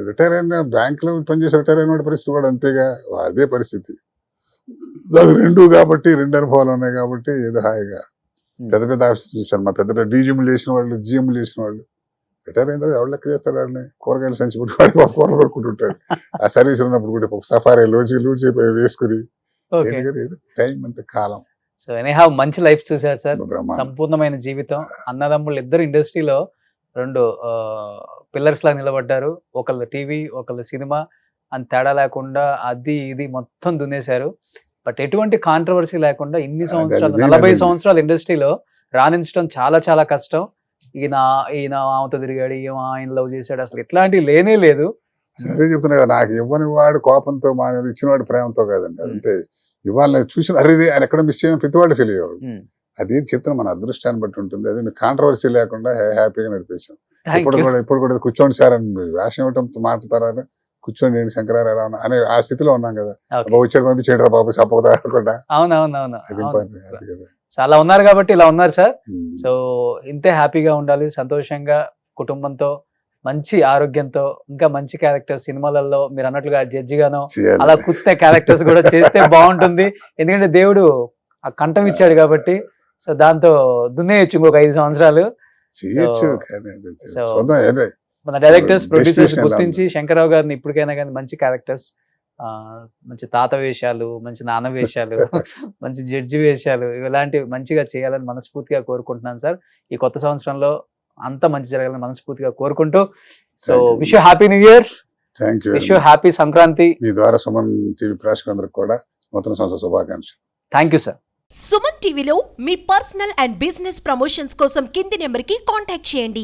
రిటైర్ అయిన బ్యాంకులో పనిచేసి రిటైర్ అయిన పరిస్థితి కూడా అంతేగా. అదే పరిస్థితి. అది 2 కాబట్టి 2 అనుభవాలు ఉన్నాయి కాబట్టి ఏదో హాయిగా పెద్ద పెద్ద ఆఫీసులు చూశాను. మా పెద్ద పెద్ద డీజీఎంలు చేసిన వాళ్ళు, జిఎంలు చేసిన వాళ్ళు రిటైర్ అయిన తర్వాత ఎవరు లెక్క చేస్తాడు? వాళ్ళని కూరగాయలు సంచి పెట్టి వాడి కూరలు కొట్టుకుంటుంటాడు. ఆ సర్వీస్ ఉన్నప్పుడు కూడా సఫారీ లూడ్ చేయి వేసుకుని టైం అంత కాలం. సో ఎనీహౌ మంచి లైఫ్ చూశారు సార్. సంపూర్ణమైన జీవితం. అన్నదమ్ముళ్ళు ఇద్దరు ఇండస్ట్రీలో 2 పిల్లర్స్ లాగా నిలబడ్డారు. ఒకళ్ళు టీవీ, ఒకళ్ళు సినిమా. అని తేడా లేకుండా అది ఇది మొత్తం దున్నేశారు. బట్ ఎటువంటి కాంట్రవర్సీ లేకుండా ఇన్ని అది సంవత్సరాలు main 40 అదండి. సంవత్సరాలు ఇండస్ట్రీలో రాణించడం చాలా చాలా కష్టం. ఈయన ఆమెతో తిరిగాడు, ఆయన లవ్ చేశాడు, అసలు ఇట్లాంటివి లేనే లేదు. అసలు అదే చెప్తున్నా కదా, నాకు ఇవ్వని వాడు కోపంతో మా ఇచ్చిన వాడు ప్రేమతో కాదండి. అదంతే. ఇవాళ నేను చూసిన అరే ఆయన ఎక్కడ మిస్ చేయని ప్రతి వాళ్ళు ఫీల్ అయ్యేవాడు. ఉమ్. అది చెప్తున్నా, మన అదృష్టాన్ని బట్టి ఉంటుంది. అది కాంట్రవర్సీ లేకుండా హ్యాపీగా నడిపేశాం. Thank ఇప్పుడు you. కూడా కూర్చోండి సార్ అని వేషం ఇవ్వటం మాట్లాడతారా, కూర్చోండి ఏంటి శంకరారు ఎలా ఉన్నా అనే ఆ స్థితిలో ఉన్నాం కదా. Okay. బాబు వచ్చాడు పంపించేయడరా బాబు చెప్పకుండా అనుకుంటా. అవునవునవును. అది అవును. అది కదా. చాలా ఉన్నారు కాబట్టి ఇలా ఉన్నారు సార్. ఉమ్. సో ఇంతే హ్యాపీగా ఉండాలి, సంతోషంగా కుటుంబంతో మంచి ఆరోగ్యంతో ఇంకా మంచి క్యారెక్టర్స్ సినిమాలలో మీరు అన్నట్లుగా జడ్జి గానో చేయాలి. అలా కూర్చునే క్యారెక్టర్స్ కూడా చేస్తే బాగుంటుంది. ఎందుకంటే దేవుడు ఆ కంఠం ఇచ్చాడు కాబట్టి, సో దాంతో దున్నేయచ్చు ఇంకొక 5 సంవత్సరాలు. చేయొచ్చు కానీ అది so- చూద్దాం. అదే మన డైరెక్టర్స్ ప్రొడ్యూసర్స్ Destination ఎలా గుర్తించి శంకర్రావు గారిని ఇప్పటికైనా కానీ మంచి క్యారెక్టర్స్, మంచి తాత వేషాలు, మంచి నాన్న వేషాలు, మంచి జడ్జి వేషాలు ఇలాంటివి మంచిగా చేయాలని మనస్ఫూర్తిగా కోరుకుంటున్నాను సార్. ఈ కొత్త సంవత్సరంలో అంతా మంచి జరగాలని మనస్ఫూర్తిగా కోరుకుంటూ, so Thank you. Wish you happy new year, thank you. Wish you happy Sankranti. మీ ద్వారా సుమన్ టీవీ ప్రేక్షకులందరికీ కూడా నూతన సంవత్సర శుభాకాంక్షలు. Thank you sir. సుమన్ టీవీలో మీ పర్సనల్ అండ్ బిజినెస్ ప్రమోషన్స్ కోసం కింది నెంబర్కి కాంటాక్ట్ చేయండి.